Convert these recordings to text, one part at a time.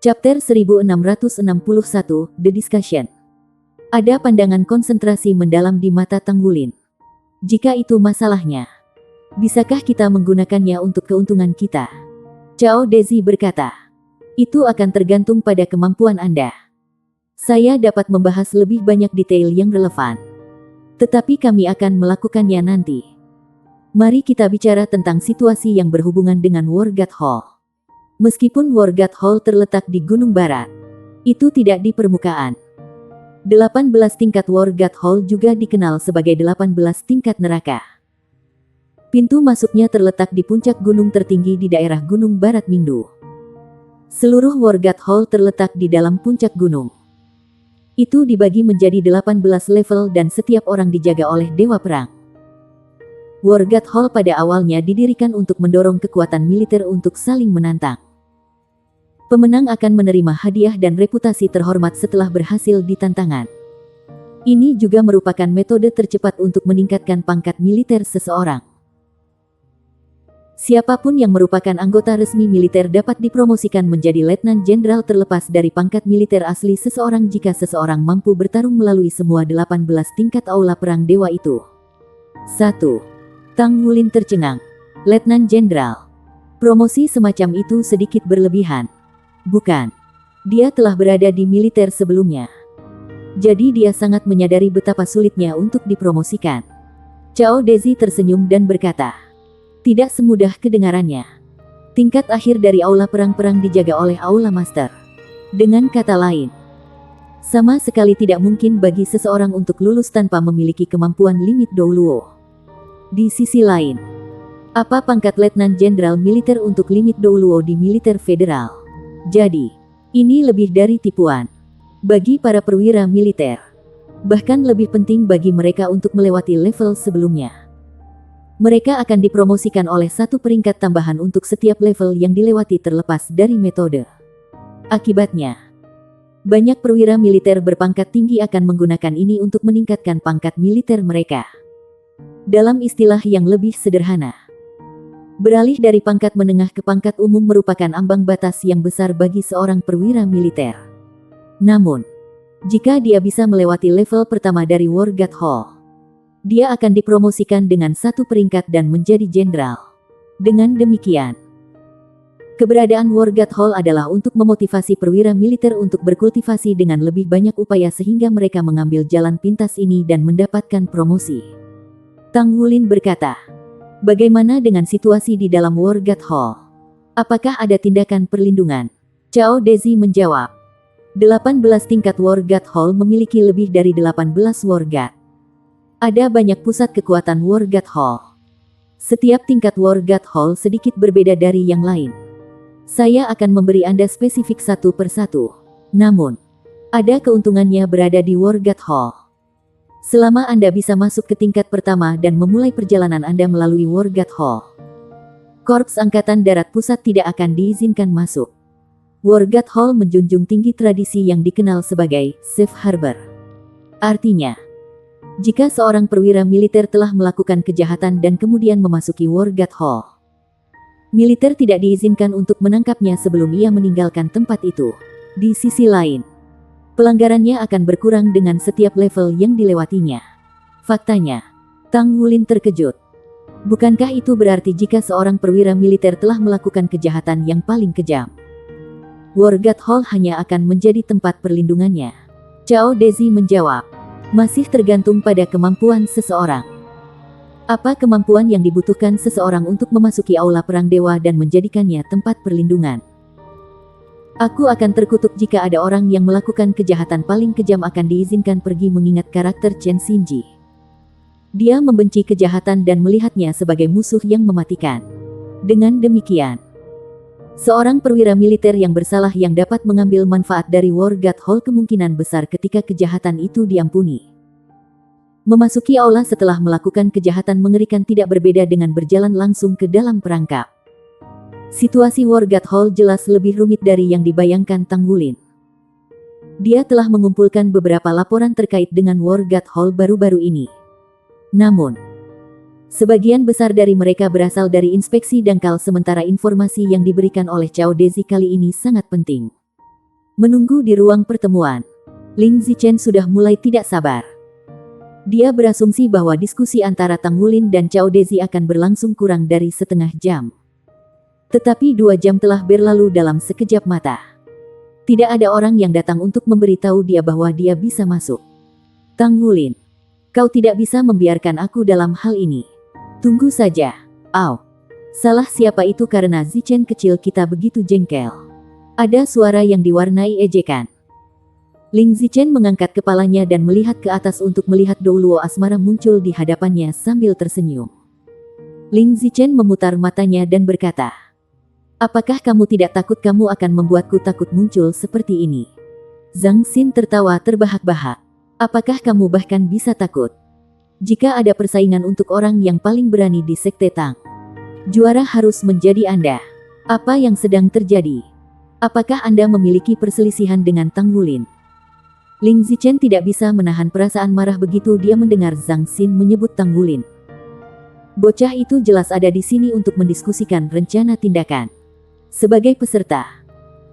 Chapter 1661, The Discussion. Ada pandangan konsentrasi mendalam di mata Tang Wulin. Jika itu masalahnya, bisakah kita menggunakannya untuk keuntungan kita? Cao Dezi berkata, itu akan tergantung pada kemampuan Anda. Saya dapat membahas lebih banyak detail yang relevan, tetapi kami akan melakukannya nanti. Mari kita bicara tentang situasi yang berhubungan dengan Wargat Hall. Meskipun Wargat Hall terletak di Gunung Barat, itu tidak di permukaan. 18 tingkat Wargat Hall juga dikenal sebagai 18 tingkat neraka. Pintu masuknya terletak di puncak gunung tertinggi di daerah Gunung Barat Mingdu. Seluruh Wargat Hall terletak di dalam puncak gunung. Itu dibagi menjadi 18 level dan setiap orang dijaga oleh Dewa Perang. Wargat Hall pada awalnya didirikan untuk mendorong kekuatan militer untuk saling menantang. Pemenang akan menerima hadiah dan reputasi terhormat setelah berhasil di tantangan. Ini juga merupakan metode tercepat untuk meningkatkan pangkat militer seseorang. Siapapun yang merupakan anggota resmi militer dapat dipromosikan menjadi letnan jenderal terlepas dari pangkat militer asli seseorang jika seseorang mampu bertarung melalui semua 18 tingkat aula perang dewa itu. 1. Tang Wulin tercengang. Letnan Jenderal. Promosi semacam itu sedikit berlebihan. Bukan. Dia telah berada di militer sebelumnya. Jadi dia sangat menyadari betapa sulitnya untuk dipromosikan. Cao Dezi tersenyum dan berkata, tidak semudah kedengarannya. Tingkat akhir dari aula perang-perang dijaga oleh aula master. Dengan kata lain, sama sekali tidak mungkin bagi seseorang untuk lulus tanpa memiliki kemampuan limit Douluo. Di sisi lain, apa pangkat letnan jenderal militer untuk limit Douluo di militer federal? Jadi, ini lebih dari tipuan bagi para perwira militer. Bahkan lebih penting bagi mereka untuk melewati level sebelumnya. Mereka akan dipromosikan oleh satu peringkat tambahan untuk setiap level yang dilewati terlepas dari metode. Akibatnya, banyak perwira militer berpangkat tinggi akan menggunakan ini untuk meningkatkan pangkat militer mereka. Dalam istilah yang lebih sederhana, beralih dari pangkat menengah ke pangkat umum merupakan ambang batas yang besar bagi seorang perwira militer. Namun, jika dia bisa melewati level pertama dari Wargat Hall, dia akan dipromosikan dengan satu peringkat dan menjadi jenderal. Dengan demikian, keberadaan Wargat Hall adalah untuk memotivasi perwira militer untuk berkultivasi dengan lebih banyak upaya sehingga mereka mengambil jalan pintas ini dan mendapatkan promosi. Tang Wulin berkata, bagaimana dengan situasi di dalam Wargat Hall? Apakah ada tindakan perlindungan? Cao Dezi menjawab, 18 tingkat Wargat Hall memiliki lebih dari 18 Wargat. Ada banyak pusat kekuatan Wargat Hall. Setiap tingkat Wargat Hall sedikit berbeda dari yang lain. Saya akan memberi Anda spesifik satu persatu. Namun, ada keuntungannya berada di Wargat Hall. Selama Anda bisa masuk ke tingkat pertama dan memulai perjalanan Anda melalui Wargat Hall, Korps Angkatan Darat Pusat tidak akan diizinkan masuk. Wargat Hall menjunjung tinggi tradisi yang dikenal sebagai Safe Harbor. Artinya, jika seorang perwira militer telah melakukan kejahatan dan kemudian memasuki Wargat Hall, militer tidak diizinkan untuk menangkapnya sebelum ia meninggalkan tempat itu. Di sisi lain, pelanggarannya akan berkurang dengan setiap level yang dilewatinya. Faktanya, Tang Wulin terkejut. Bukankah itu berarti jika seorang perwira militer telah melakukan kejahatan yang paling kejam, Wargat Hall hanya akan menjadi tempat perlindungannya? Cao Dezi menjawab, masih tergantung pada kemampuan seseorang. Apa kemampuan yang dibutuhkan seseorang untuk memasuki aula perang dewa dan menjadikannya tempat perlindungan? Aku akan terkutuk jika ada orang yang melakukan kejahatan paling kejam akan diizinkan pergi mengingat karakter Chen Xinji. Dia membenci kejahatan dan melihatnya sebagai musuh yang mematikan. Dengan demikian, seorang perwira militer yang bersalah yang dapat mengambil manfaat dari Wargat Hall kemungkinan besar ketika kejahatan itu diampuni. Memasuki aula setelah melakukan kejahatan mengerikan tidak berbeda dengan berjalan langsung ke dalam perangkap. Situasi Wargat Hall jelas lebih rumit dari yang dibayangkan Tang Wulin. Dia telah mengumpulkan beberapa laporan terkait dengan Wargat Hall baru-baru ini. Namun, sebagian besar dari mereka berasal dari inspeksi dangkal sementara informasi yang diberikan oleh Cao Dezi kali ini sangat penting. Menunggu di ruang pertemuan, Ling Zichen sudah mulai tidak sabar. Dia berasumsi bahwa diskusi antara Tang Wulin dan Cao Dezi akan berlangsung kurang dari setengah jam. Tetapi 2 jam telah berlalu dalam sekejap mata. Tidak ada orang yang datang untuk memberitahu dia bahwa dia bisa masuk. Tang Wulin, kau tidak bisa membiarkan aku dalam hal ini. Tunggu saja. Salah siapa itu karena Zichen kecil kita begitu jengkel. Ada suara yang diwarnai ejekan. Ling Zichen mengangkat kepalanya dan melihat ke atas untuk melihat Douluo asmara muncul di hadapannya sambil tersenyum. Ling Zichen memutar matanya dan berkata, "Apakah kamu tidak takut kamu akan membuatku takut muncul seperti ini?" Zhang Xin tertawa terbahak-bahak. "Apakah kamu bahkan bisa takut? Jika ada persaingan untuk orang yang paling berani di Sekte Tang, juara harus menjadi Anda. Apa yang sedang terjadi? Apakah Anda memiliki perselisihan dengan Tang Wulin?" Ling Zichen tidak bisa menahan perasaan marah begitu dia mendengar Zhang Xin menyebut Tang Wulin. Bocah itu jelas ada di sini untuk mendiskusikan rencana tindakan. Sebagai peserta,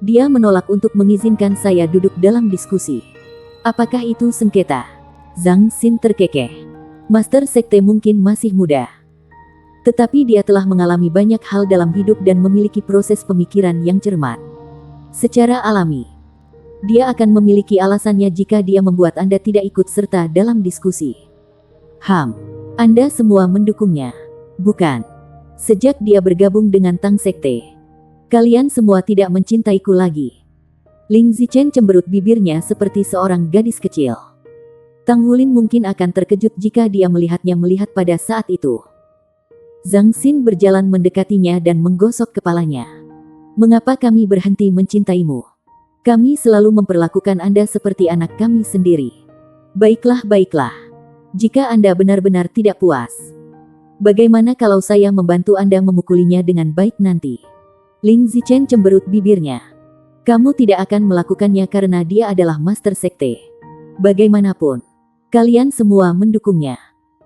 dia menolak untuk mengizinkan saya duduk dalam diskusi. Apakah itu sengketa? Zhang Xin terkekeh. Master Sekte mungkin masih muda, tetapi dia telah mengalami banyak hal dalam hidup dan memiliki proses pemikiran yang cermat. Secara alami, dia akan memiliki alasannya jika dia membuat Anda tidak ikut serta dalam diskusi. Anda semua mendukungnya, bukan? Sejak dia bergabung dengan Tang Sekte, kalian semua tidak mencintaiku lagi. Ling Zichen cemberut bibirnya seperti seorang gadis kecil. Tang Wulin mungkin akan terkejut jika dia melihatnya melihat pada saat itu. Zhang Xin berjalan mendekatinya dan menggosok kepalanya. "Mengapa kami berhenti mencintaimu? Kami selalu memperlakukan Anda seperti anak kami sendiri." Baiklah. Jika Anda benar-benar tidak puas, bagaimana kalau saya membantu Anda memukulinya dengan baik nanti? Ling Zichen cemberut bibirnya. "Kamu tidak akan melakukannya karena dia adalah Master Sekte. Bagaimanapun, kalian semua mendukungnya."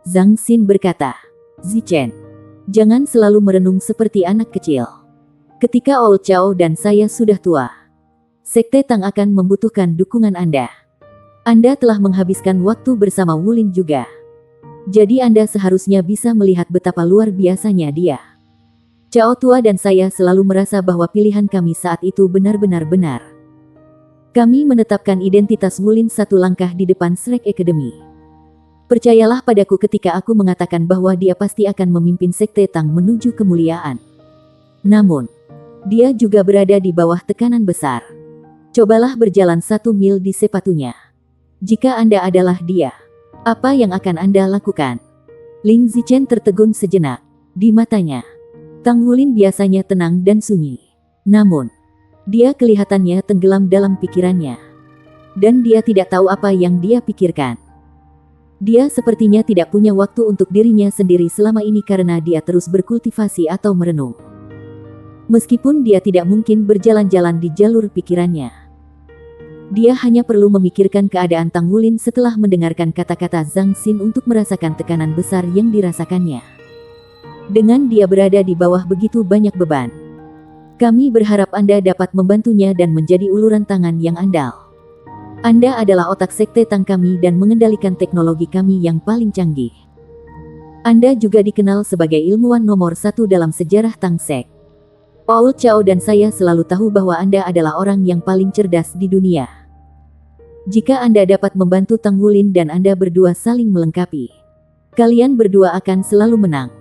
Zhang Xin berkata, "Zichen, jangan selalu merenung seperti anak kecil. Ketika Old Chao dan saya sudah tua, Sekte Tang akan membutuhkan dukungan Anda. Anda telah menghabiskan waktu bersama Wulin juga. Jadi Anda seharusnya bisa melihat betapa luar biasanya dia. Cao tua dan saya selalu merasa bahwa pilihan kami saat itu benar-benar benar. Kami menetapkan identitas Wulin satu langkah di depan Shrek Academy. Percayalah padaku ketika aku mengatakan bahwa dia pasti akan memimpin Sekte Tang menuju kemuliaan. Namun, dia juga berada di bawah tekanan besar. Cobalah berjalan 1 mil di sepatunya. Jika Anda adalah dia, apa yang akan Anda lakukan?" Ling Zichen tertegun sejenak. Di matanya, Tang Wulin biasanya tenang dan sunyi. Namun, dia kelihatannya tenggelam dalam pikirannya. Dan dia tidak tahu apa yang dia pikirkan. Dia sepertinya tidak punya waktu untuk dirinya sendiri selama ini karena dia terus berkultivasi atau merenung. Meskipun dia tidak mungkin berjalan-jalan di jalur pikirannya, dia hanya perlu memikirkan keadaan Tang Wulin setelah mendengarkan kata-kata Zhang Xin untuk merasakan tekanan besar yang dirasakannya. Dengan dia berada di bawah begitu banyak beban, kami berharap Anda dapat membantunya dan menjadi uluran tangan yang andal. Anda adalah otak Sekte Tang kami dan mengendalikan teknologi kami yang paling canggih. Anda juga dikenal sebagai ilmuwan nomor 1 dalam sejarah Tang Sek. Paul Chao dan saya selalu tahu bahwa Anda adalah orang yang paling cerdas di dunia. Jika Anda dapat membantu Tang Wulin dan Anda berdua saling melengkapi, kalian berdua akan selalu menang.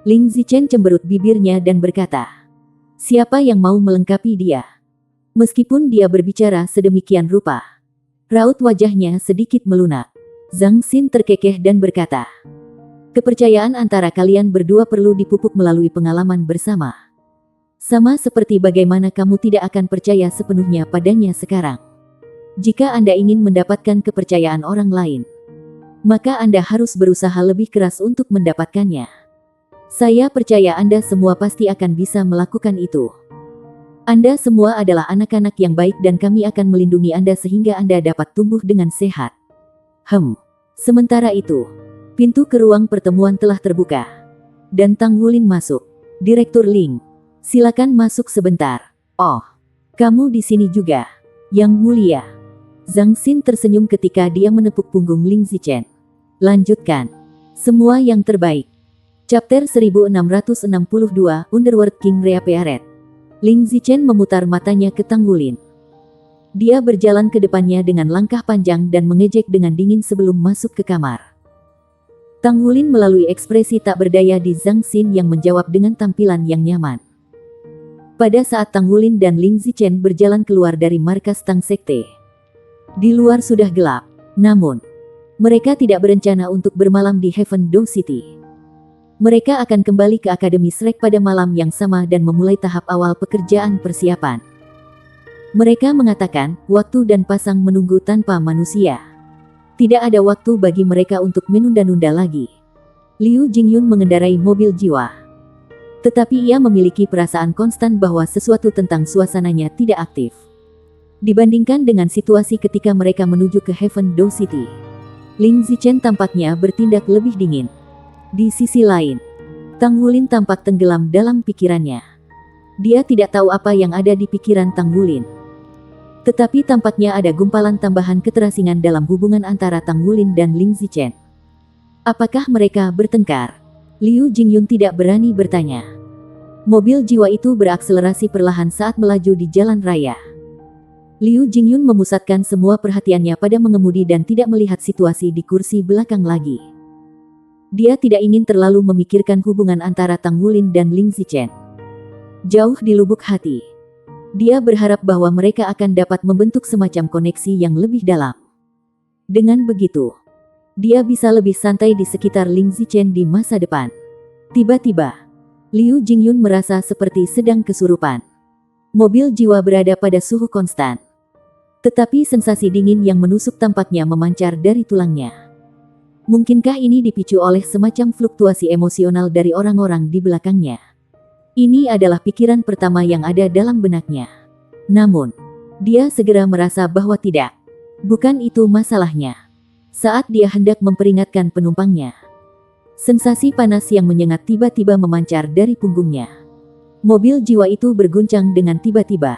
Ling Zichen cemberut bibirnya dan berkata, "Siapa yang mau melengkapi dia?" Meskipun dia berbicara sedemikian rupa, raut wajahnya sedikit melunak. Zhang Xin terkekeh dan berkata, "Kepercayaan antara kalian berdua perlu dipupuk melalui pengalaman bersama. Sama seperti bagaimana kamu tidak akan percaya sepenuhnya padanya sekarang. Jika Anda ingin mendapatkan kepercayaan orang lain, maka Anda harus berusaha lebih keras untuk mendapatkannya. Saya percaya Anda semua pasti akan bisa melakukan itu. Anda semua adalah anak-anak yang baik dan kami akan melindungi Anda sehingga Anda dapat tumbuh dengan sehat." Sementara itu, pintu ke ruang pertemuan telah terbuka, dan Tang Wulin masuk. "Direktur Ling, silakan masuk sebentar." "Oh, kamu di sini juga?" Yang mulia. Zhang Xin tersenyum ketika dia menepuk punggung Ling Zichen. Lanjutkan. Semua yang terbaik. Chapter 1662, Underworld King reappeared. Ling Zichen memutar matanya ke Tang Wulin. Dia berjalan ke depannya dengan langkah panjang dan mengejek dengan dingin sebelum masuk ke kamar. Tang Wulin melalui ekspresi tak berdaya di Zhang Xin yang menjawab dengan tampilan yang nyaman. Pada saat Tang Wulin dan Ling Zichen berjalan keluar dari markas Tang Sekte. Di luar sudah gelap, namun mereka tidak berencana untuk bermalam di Heaven Dou City. Mereka akan kembali ke Akademi Shrek pada malam yang sama dan memulai tahap awal pekerjaan persiapan. Mereka mengatakan, waktu dan pasang menunggu tanpa manusia. Tidak ada waktu bagi mereka untuk menunda-nunda lagi. Liu Jingyun mengendarai mobil jiwa. Tetapi ia memiliki perasaan konstan bahwa sesuatu tentang suasananya tidak aktif. Dibandingkan dengan situasi ketika mereka menuju ke Heaven Dou City. Ling Zichen tampaknya bertindak lebih dingin. Di sisi lain, Tang Wulin tampak tenggelam dalam pikirannya. Dia tidak tahu apa yang ada di pikiran Tang Wulin. Tetapi tampaknya ada gumpalan tambahan keterasingan dalam hubungan antara Tang Wulin dan Ling Zichen. Apakah mereka bertengkar? Liu Jingyun tidak berani bertanya. Mobil jiwa itu berakselerasi perlahan saat melaju di jalan raya. Liu Jingyun memusatkan semua perhatiannya pada mengemudi dan tidak melihat situasi di kursi belakang lagi. Dia tidak ingin terlalu memikirkan hubungan antara Tang Wulin dan Ling Zichen. Jauh di lubuk hati, dia berharap bahwa mereka akan dapat membentuk semacam koneksi yang lebih dalam. Dengan begitu, dia bisa lebih santai di sekitar Ling Zichen di masa depan. Tiba-tiba, Liu Jingyun merasa seperti sedang kesurupan. Mobil jiwa berada pada suhu konstan. Tetapi sensasi dingin yang menusuk tampaknya memancar dari tulangnya. Mungkinkah ini dipicu oleh semacam fluktuasi emosional dari orang-orang di belakangnya? Ini adalah pikiran pertama yang ada dalam benaknya. Namun, dia segera merasa bahwa tidak. Bukan itu masalahnya. Saat dia hendak memperingatkan penumpangnya, sensasi panas yang menyengat tiba-tiba memancar dari punggungnya. Mobil jiwa itu berguncang dengan tiba-tiba.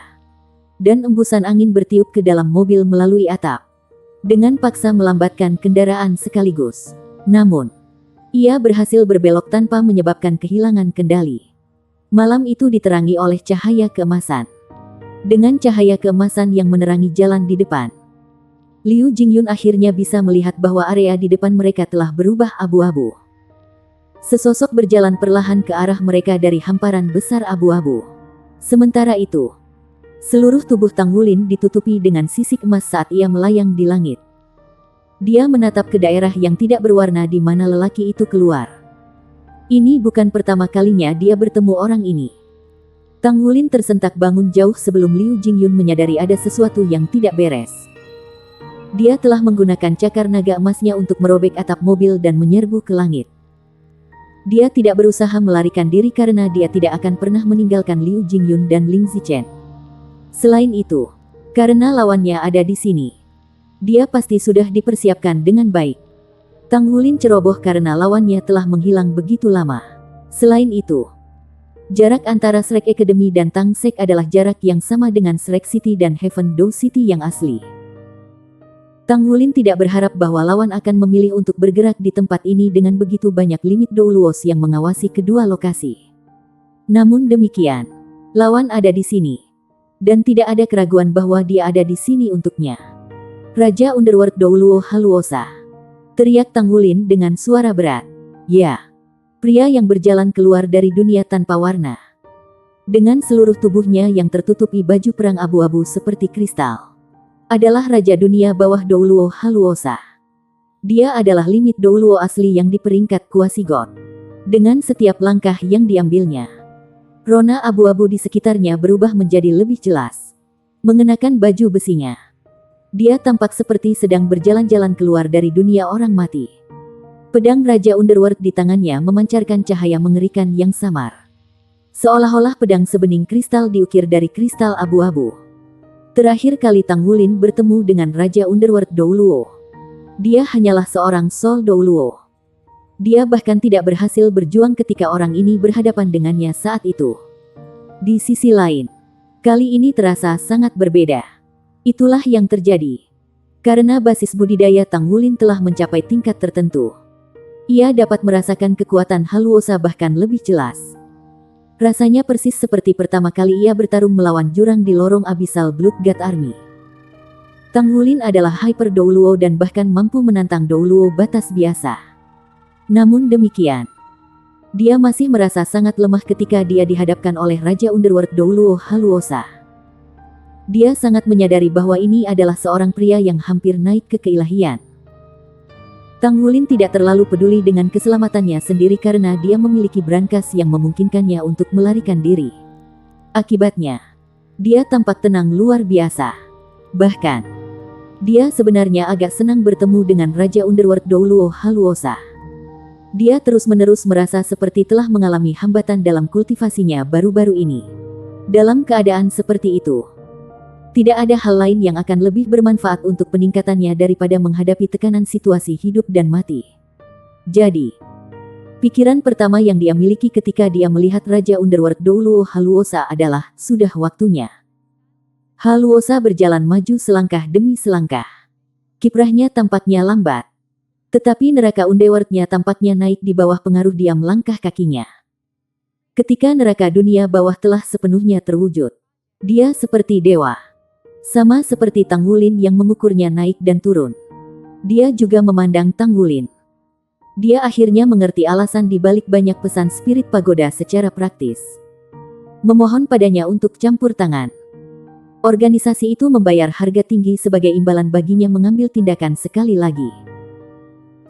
Dan embusan angin bertiup ke dalam mobil melalui atap. Dengan paksa melambatkan kendaraan sekaligus. Namun, ia berhasil berbelok tanpa menyebabkan kehilangan kendali. Malam itu diterangi oleh cahaya keemasan. Dengan cahaya keemasan yang menerangi jalan di depan, Liu Jingyun akhirnya bisa melihat bahwa area di depan mereka telah berubah abu-abu. Sesosok berjalan perlahan ke arah mereka dari hamparan besar abu-abu. Sementara itu, seluruh tubuh Tang Wulin ditutupi dengan sisik emas saat ia melayang di langit. Dia menatap ke daerah yang tidak berwarna di mana lelaki itu keluar. Ini bukan pertama kalinya dia bertemu orang ini. Tang Wulin tersentak bangun jauh sebelum Liu Jingyun menyadari ada sesuatu yang tidak beres. Dia telah menggunakan cakar naga emasnya untuk merobek atap mobil dan menyerbu ke langit. Dia tidak berusaha melarikan diri karena dia tidak akan pernah meninggalkan Liu Jingyun dan Ling Zichen. Selain itu, karena lawannya ada di sini, dia pasti sudah dipersiapkan dengan baik. Tang Wulin ceroboh karena lawannya telah menghilang begitu lama. Selain itu, jarak antara Shrek Academy dan Tang Sek adalah jarak yang sama dengan Shrek City dan Heaven Dou City yang asli. Tang Wulin tidak berharap bahwa lawan akan memilih untuk bergerak di tempat ini dengan begitu banyak limit Douluos yang mengawasi kedua lokasi. Namun demikian, lawan ada di sini. Dan tidak ada keraguan bahwa dia ada di sini untuknya. Raja Underworld Douluo Haluosa. Teriak Tang Wulin dengan suara berat. Ya, pria yang berjalan keluar dari dunia tanpa warna. Dengan seluruh tubuhnya yang tertutupi baju perang abu-abu seperti kristal. Adalah Raja Dunia Bawah Douluo Haluosa. Dia adalah limit Douluo asli yang di peringkat Kuasi God. Dengan setiap langkah yang diambilnya, rona abu-abu di sekitarnya berubah menjadi lebih jelas. Mengenakan baju besinya, dia tampak seperti sedang berjalan-jalan keluar dari dunia orang mati. Pedang Raja Underworld di tangannya memancarkan cahaya mengerikan yang samar. Seolah-olah pedang sebening kristal diukir dari kristal abu-abu. Terakhir kali Tang Wulin bertemu dengan Raja Underworld Douluo, dia hanyalah seorang Soul Douluo. Dia bahkan tidak berhasil berjuang ketika orang ini berhadapan dengannya saat itu. Di sisi lain, kali ini terasa sangat berbeda. Itulah yang terjadi. Karena basis budidaya Tang Wulin telah mencapai tingkat tertentu, ia dapat merasakan kekuatan Haluosa bahkan lebih jelas. Rasanya persis seperti pertama kali ia bertarung melawan jurang di lorong Abyssal Blood God Army. Tang Wulin adalah Hyper Douluo dan bahkan mampu menantang Douluo batas biasa. Namun demikian, dia masih merasa sangat lemah ketika dia dihadapkan oleh Raja Underworld Douluo Haluosa. Dia sangat menyadari bahwa ini adalah seorang pria yang hampir naik ke keilahian. Tang Wulin tidak terlalu peduli dengan keselamatannya sendiri karena dia memiliki brankas yang memungkinkannya untuk melarikan diri. Akibatnya, dia tampak tenang luar biasa. Bahkan, dia sebenarnya agak senang bertemu dengan Raja Underworld Douluo Haluosa. Dia terus-menerus merasa seperti telah mengalami hambatan dalam kultivasinya baru-baru ini. Dalam keadaan seperti itu, tidak ada hal lain yang akan lebih bermanfaat untuk peningkatannya daripada menghadapi tekanan situasi hidup dan mati. Jadi, pikiran pertama yang dia miliki ketika dia melihat Raja Underworld Douluo Haluosa adalah, sudah waktunya. Haluosa berjalan maju selangkah demi selangkah. Kiprahnya tampaknya lambat, tetapi neraka Underworld-nya tampaknya naik di bawah pengaruh diam langkah kakinya. Ketika neraka dunia bawah telah sepenuhnya terwujud, dia seperti dewa. Sama seperti Tang Wulin yang mengukurnya naik dan turun. Dia juga memandang Tang Wulin. Dia akhirnya mengerti alasan di balik banyak pesan spirit pagoda secara praktis. Memohon padanya untuk campur tangan. Organisasi itu membayar harga tinggi sebagai imbalan baginya mengambil tindakan sekali lagi.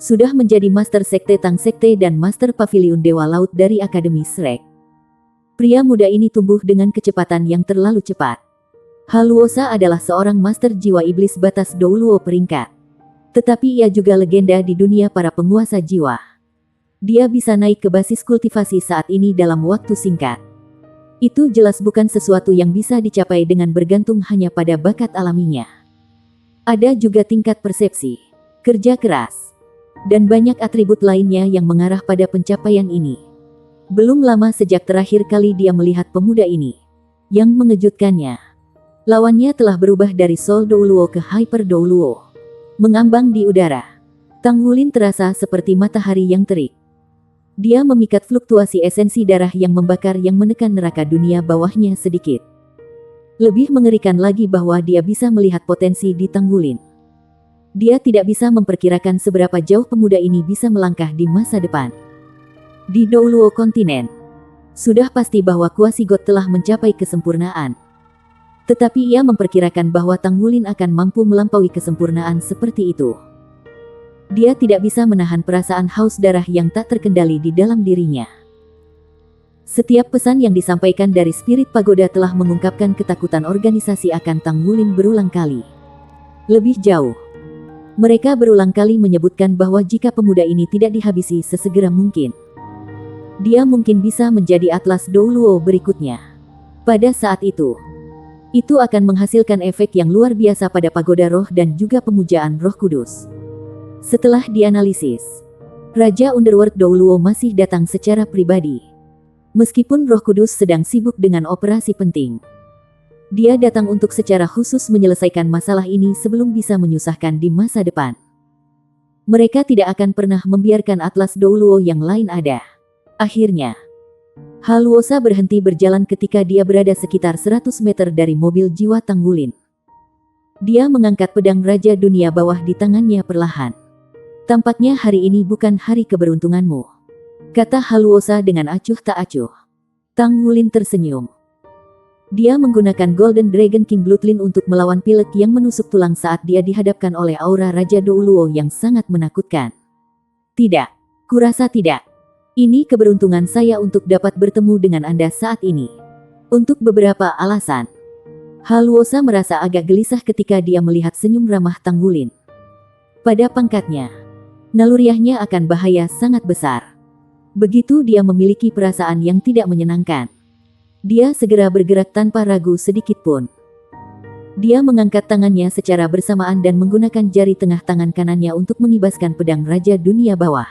Sudah menjadi Master Sekte Tang Sekte dan Master Pavilion Dewa Laut dari Akademi Shrek. Pria muda ini tumbuh dengan kecepatan yang terlalu cepat. Haluosa adalah seorang master jiwa iblis batas Douluo peringkat. Tetapi ia juga legenda di dunia para penguasa jiwa. Dia bisa naik ke basis kultivasi saat ini dalam waktu singkat. Itu jelas bukan sesuatu yang bisa dicapai dengan bergantung hanya pada bakat alaminya. Ada juga tingkat persepsi, kerja keras, dan banyak atribut lainnya yang mengarah pada pencapaian ini. Belum lama sejak terakhir kali dia melihat pemuda ini. Yang mengejutkannya, lawannya telah berubah dari Soul Douluo ke Hyper Douluo. Mengambang di udara, Tang Wulin terasa seperti matahari yang terik. Dia memikat fluktuasi esensi darah yang membakar yang menekan neraka dunia bawahnya sedikit. Lebih mengerikan lagi bahwa dia bisa melihat potensi di Tang Wulin. Dia tidak bisa memperkirakan seberapa jauh pemuda ini bisa melangkah di masa depan. Di Douluo kontinen, sudah pasti bahwa Kuasi God telah mencapai kesempurnaan. Tetapi ia memperkirakan bahwa Tang Wulin akan mampu melampaui kesempurnaan seperti itu. Dia tidak bisa menahan perasaan haus darah yang tak terkendali di dalam dirinya. Setiap pesan yang disampaikan dari spirit pagoda telah mengungkapkan ketakutan organisasi akan Tang Wulin berulang kali. Lebih jauh, mereka berulang kali menyebutkan bahwa jika pemuda ini tidak dihabisi sesegera mungkin, dia mungkin bisa menjadi Atlas Douluo berikutnya. Pada saat itu akan menghasilkan efek yang luar biasa pada pagoda roh dan juga pemujaan Roh Kudus. Setelah dianalisis, Raja Underworld Douluo masih datang secara pribadi. Meskipun Roh Kudus sedang sibuk dengan operasi penting, dia datang untuk secara khusus menyelesaikan masalah ini sebelum bisa menyusahkan di masa depan. Mereka tidak akan pernah membiarkan Atlas Douluo yang lain ada. Akhirnya, Haluosa berhenti berjalan ketika dia berada sekitar 100 meter dari mobil jiwa Tang Wulin. Dia mengangkat pedang Raja Dunia Bawah di tangannya perlahan. Tampaknya hari ini bukan hari keberuntunganmu, kata Haluosa dengan acuh tak acuh. Tang Wulin tersenyum. Dia menggunakan Golden Dragon King Bloodline untuk melawan pilek yang menusuk tulang saat dia dihadapkan oleh aura Raja Douluo yang sangat menakutkan. Tidak, kurasa tidak. Ini keberuntungan saya untuk dapat bertemu dengan Anda saat ini. Untuk beberapa alasan, Haluosa merasa agak gelisah ketika dia melihat senyum ramah Tang Wulin. Pada pangkatnya, naluriahnya akan bahaya sangat besar. Begitu dia memiliki perasaan yang tidak menyenangkan, dia segera bergerak tanpa ragu sedikit pun. Dia mengangkat tangannya secara bersamaan dan menggunakan jari tengah tangan kanannya untuk mengibaskan pedang Raja Dunia Bawah.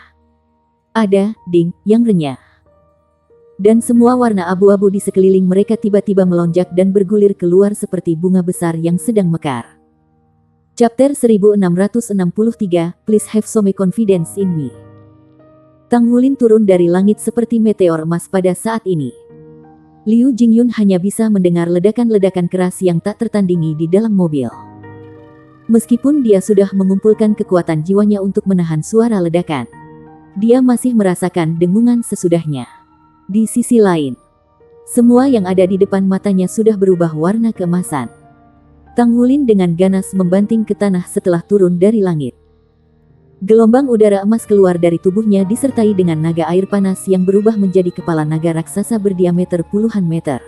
Ada, ding, yang renyah. Dan semua warna abu-abu di sekeliling mereka tiba-tiba melonjak dan bergulir keluar seperti bunga besar yang sedang mekar. Chapter 1663, Please have some confidence in me. Tang Wulin turun dari langit seperti meteor emas pada saat ini. Liu Jingyun hanya bisa mendengar ledakan-ledakan keras yang tak tertandingi di dalam mobil. Meskipun dia sudah mengumpulkan kekuatan jiwanya untuk menahan suara ledakan, dia masih merasakan dengungan sesudahnya. Di sisi lain, semua yang ada di depan matanya sudah berubah warna keemasan. Tang Wulin dengan ganas membanting ke tanah setelah turun dari langit. Gelombang udara emas keluar dari tubuhnya disertai dengan naga air panas yang berubah menjadi kepala naga raksasa berdiameter puluhan meter.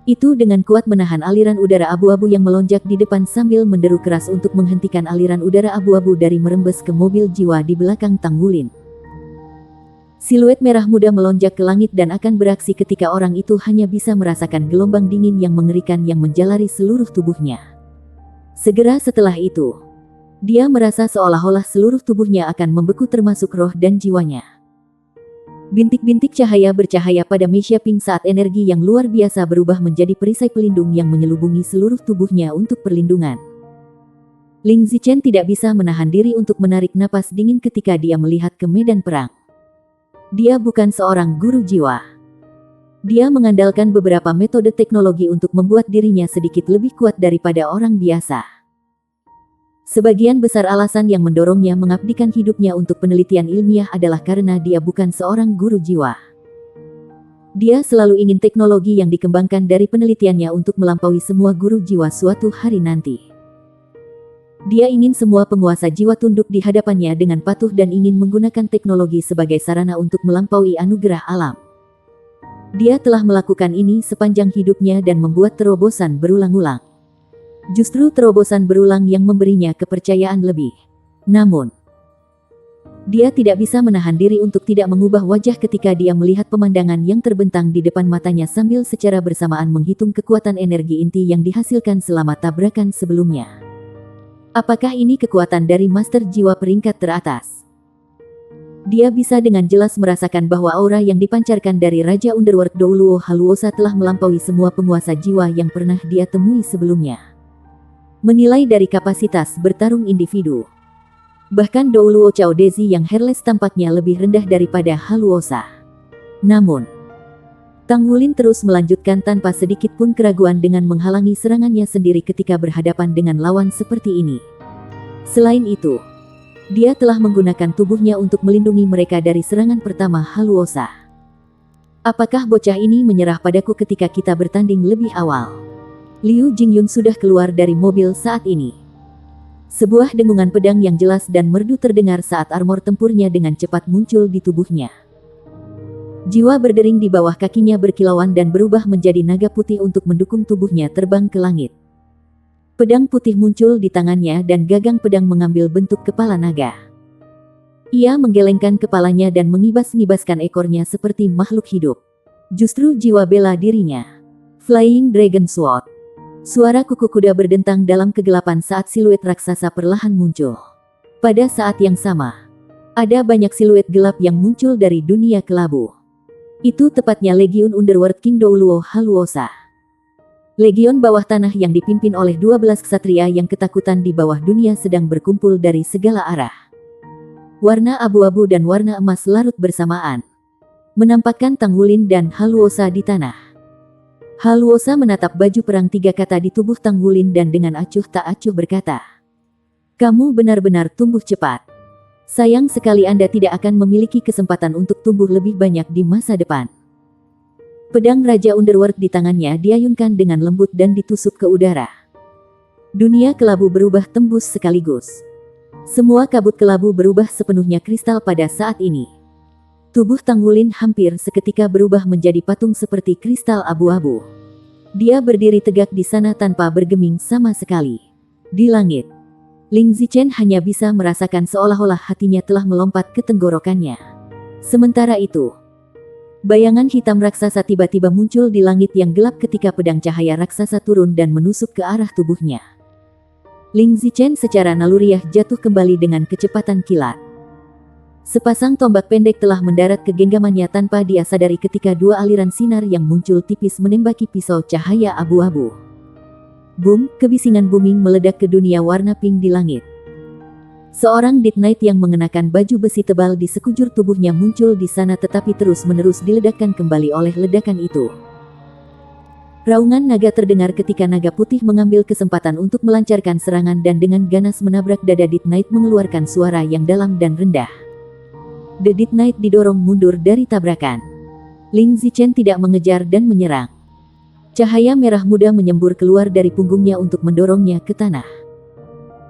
Itu dengan kuat menahan aliran udara abu-abu yang melonjak di depan sambil menderu keras untuk menghentikan aliran udara abu-abu dari merembes ke mobil jiwa di belakang Tang Wulin. Siluet merah muda melonjak ke langit dan akan beraksi ketika orang itu hanya bisa merasakan gelombang dingin yang mengerikan yang menjalari seluruh tubuhnya. Segera setelah itu, dia merasa seolah-olah seluruh tubuhnya akan membeku termasuk roh dan jiwanya. Bintik-bintik cahaya bercahaya pada Meisha Ping saat energi yang luar biasa berubah menjadi perisai pelindung yang menyelubungi seluruh tubuhnya untuk perlindungan. Ling Zichen tidak bisa menahan diri untuk menarik napas dingin ketika dia melihat ke medan perang. Dia bukan seorang guru jiwa. Dia mengandalkan beberapa metode teknologi untuk membuat dirinya sedikit lebih kuat daripada orang biasa. Sebagian besar alasan yang mendorongnya mengabdikan hidupnya untuk penelitian ilmiah adalah karena dia bukan seorang guru jiwa. Dia selalu ingin teknologi yang dikembangkan dari penelitiannya untuk melampaui semua guru jiwa suatu hari nanti. Dia ingin semua penguasa jiwa tunduk di hadapannya dengan patuh dan ingin menggunakan teknologi sebagai sarana untuk melampaui anugerah alam. Dia telah melakukan ini sepanjang hidupnya dan membuat terobosan berulang-ulang. Justru terobosan berulang yang memberinya kepercayaan lebih. Namun, dia tidak bisa menahan diri untuk tidak mengubah wajah ketika dia melihat pemandangan yang terbentang di depan matanya sambil secara bersamaan menghitung kekuatan energi inti yang dihasilkan selama tabrakan sebelumnya. Apakah ini kekuatan dari Master Jiwa peringkat teratas? Dia bisa dengan jelas merasakan bahwa aura yang dipancarkan dari Raja Underworld Douluo Haluosa telah melampaui semua penguasa jiwa yang pernah dia temui sebelumnya. Menilai dari kapasitas bertarung individu, bahkan Douluo Chao Dezi yang hairless tampaknya lebih rendah daripada Haluosa. Namun, Tang Wulin terus melanjutkan tanpa sedikit pun keraguan dengan menghalangi serangannya sendiri ketika berhadapan dengan lawan seperti ini. Selain itu, dia telah menggunakan tubuhnya untuk melindungi mereka dari serangan pertama Haluosa. Apakah bocah ini menyerah padaku ketika kita bertanding lebih awal? Liu Jingyun sudah keluar dari mobil saat ini. Sebuah dengungan pedang yang jelas dan merdu terdengar saat armor tempurnya dengan cepat muncul di tubuhnya. Jiwa berdering di bawah kakinya berkilauan dan berubah menjadi naga putih untuk mendukung tubuhnya terbang ke langit. Pedang putih muncul di tangannya dan gagang pedang mengambil bentuk kepala naga. Ia menggelengkan kepalanya dan mengibas-ngibaskan ekornya seperti makhluk hidup. Justru jiwa bela dirinya. Flying Dragon Sword. Suara kuku kuda berdentang dalam kegelapan saat siluet raksasa perlahan muncul. Pada saat yang sama, ada banyak siluet gelap yang muncul dari dunia kelabu. Itu tepatnya Legion Underworld King Douluo Haluosa. Legion bawah tanah yang dipimpin oleh 12 ksatria yang ketakutan di bawah dunia sedang berkumpul dari segala arah. Warna abu-abu dan warna emas larut bersamaan, menampakkan Tang Wulin dan Haluosa di tanah. Haluosa menatap baju perang 3 kata di tubuh Tang Wulin dan dengan acuh tak acuh berkata, "Kamu benar-benar tumbuh cepat. Sayang sekali Anda tidak akan memiliki kesempatan untuk tumbuh lebih banyak di masa depan." Pedang Raja Underworld di tangannya diayunkan dengan lembut dan ditusuk ke udara. Dunia kelabu berubah tembus sekaligus. Semua kabut kelabu berubah sepenuhnya kristal pada saat ini. Tubuh Tang Wulin hampir seketika berubah menjadi patung seperti kristal abu-abu. Dia berdiri tegak di sana tanpa bergeming sama sekali. Di langit, Ling Zichen hanya bisa merasakan seolah-olah hatinya telah melompat ke tenggorokannya. Sementara itu, bayangan hitam raksasa tiba-tiba muncul di langit yang gelap ketika pedang cahaya raksasa turun dan menusuk ke arah tubuhnya. Ling Zichen secara naluriah jatuh kembali dengan kecepatan kilat. Sepasang tombak pendek telah mendarat ke genggamannya tanpa dia sadari ketika dua aliran sinar yang muncul tipis menembaki pisau cahaya abu-abu. Boom, kebisingan booming meledak ke dunia warna pink di langit. Seorang Death Knight yang mengenakan baju besi tebal di sekujur tubuhnya muncul di sana tetapi terus-menerus diledakkan kembali oleh ledakan itu. Raungan naga terdengar ketika naga putih mengambil kesempatan untuk melancarkan serangan dan dengan ganas menabrak dada Death Knight mengeluarkan suara yang dalam dan rendah. The Death Knight didorong mundur dari tabrakan. Ling Zichen tidak mengejar dan menyerang. Cahaya merah muda menyembur keluar dari punggungnya untuk mendorongnya ke tanah.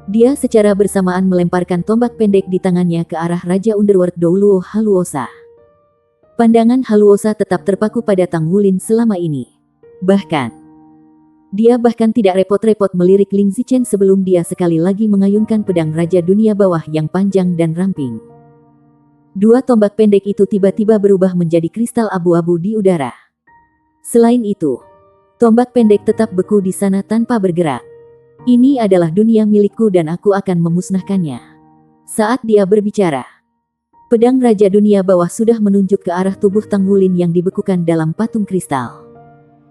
Dia secara bersamaan melemparkan tombak pendek di tangannya ke arah Raja Underworld Douluo Haluosa. Pandangan Haluosa tetap terpaku pada Tang Wulin selama ini. Bahkan, dia tidak repot-repot melirik Ling Zichen sebelum dia sekali lagi mengayunkan pedang Raja Dunia Bawah yang panjang dan ramping. Dua tombak pendek itu tiba-tiba berubah menjadi kristal abu-abu di udara. Selain itu, tombak pendek tetap beku di sana tanpa bergerak. Ini adalah dunia milikku dan aku akan memusnahkannya. Saat dia berbicara, pedang Raja Dunia Bawah sudah menunjuk ke arah tubuh Tang Wulin yang dibekukan dalam patung kristal.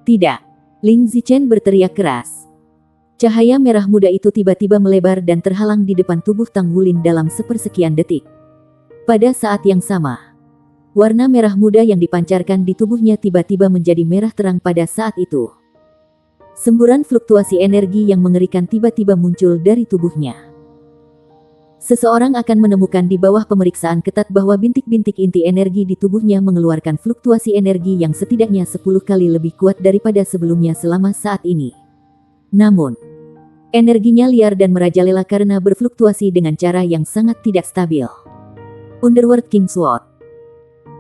Tidak, Ling Zichen berteriak keras. Cahaya merah muda itu tiba-tiba melebar dan terhalang di depan tubuh Tang Wulin dalam sepersekian detik. Pada saat yang sama, warna merah muda yang dipancarkan di tubuhnya tiba-tiba menjadi merah terang pada saat itu. Semburan fluktuasi energi yang mengerikan tiba-tiba muncul dari tubuhnya. Seseorang akan menemukan di bawah pemeriksaan ketat bahwa bintik-bintik inti energi di tubuhnya mengeluarkan fluktuasi energi yang setidaknya 10 kali lebih kuat daripada sebelumnya selama saat ini. Namun, energinya liar dan merajalela karena berfluktuasi dengan cara yang sangat tidak stabil. Underworld King Sword.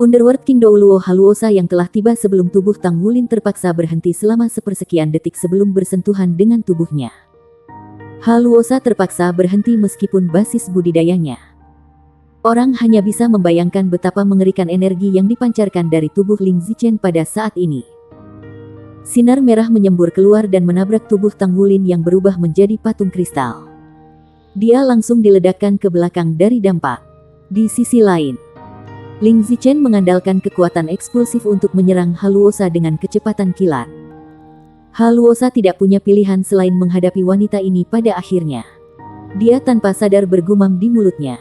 Underworld King Douluo Haluosa yang telah tiba sebelum tubuh Tang Wulin terpaksa berhenti selama sepersekian detik sebelum bersentuhan dengan tubuhnya. Haluosa terpaksa berhenti meskipun basis budidayanya. Orang hanya bisa membayangkan betapa mengerikan energi yang dipancarkan dari tubuh Ling Zichen pada saat ini. Sinar merah menyembur keluar dan menabrak tubuh Tang Wulin yang berubah menjadi patung kristal. Dia langsung diledakkan ke belakang dari dampak. Di sisi lain, Ling Zichen mengandalkan kekuatan ekspulsif untuk menyerang Haluosa dengan kecepatan kilat. Haluosa tidak punya pilihan selain menghadapi wanita ini pada akhirnya. Dia tanpa sadar bergumam di mulutnya.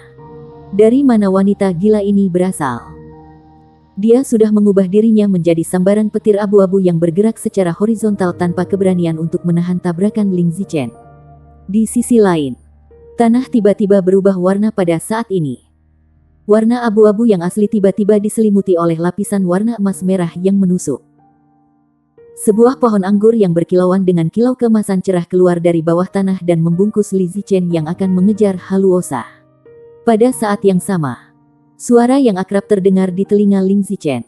Dari mana wanita gila ini berasal? Dia sudah mengubah dirinya menjadi sambaran petir abu-abu yang bergerak secara horizontal tanpa keberanian untuk menahan tabrakan Ling Zichen. Di sisi lain, tanah tiba-tiba berubah warna pada saat ini. Warna abu-abu yang asli tiba-tiba diselimuti oleh lapisan warna emas merah yang menusuk. Sebuah pohon anggur yang berkilauan dengan kilau keemasan cerah keluar dari bawah tanah dan membungkus Ling Zichen yang akan mengejar Haluosa. Pada saat yang sama, suara yang akrab terdengar di telinga Ling Zichen.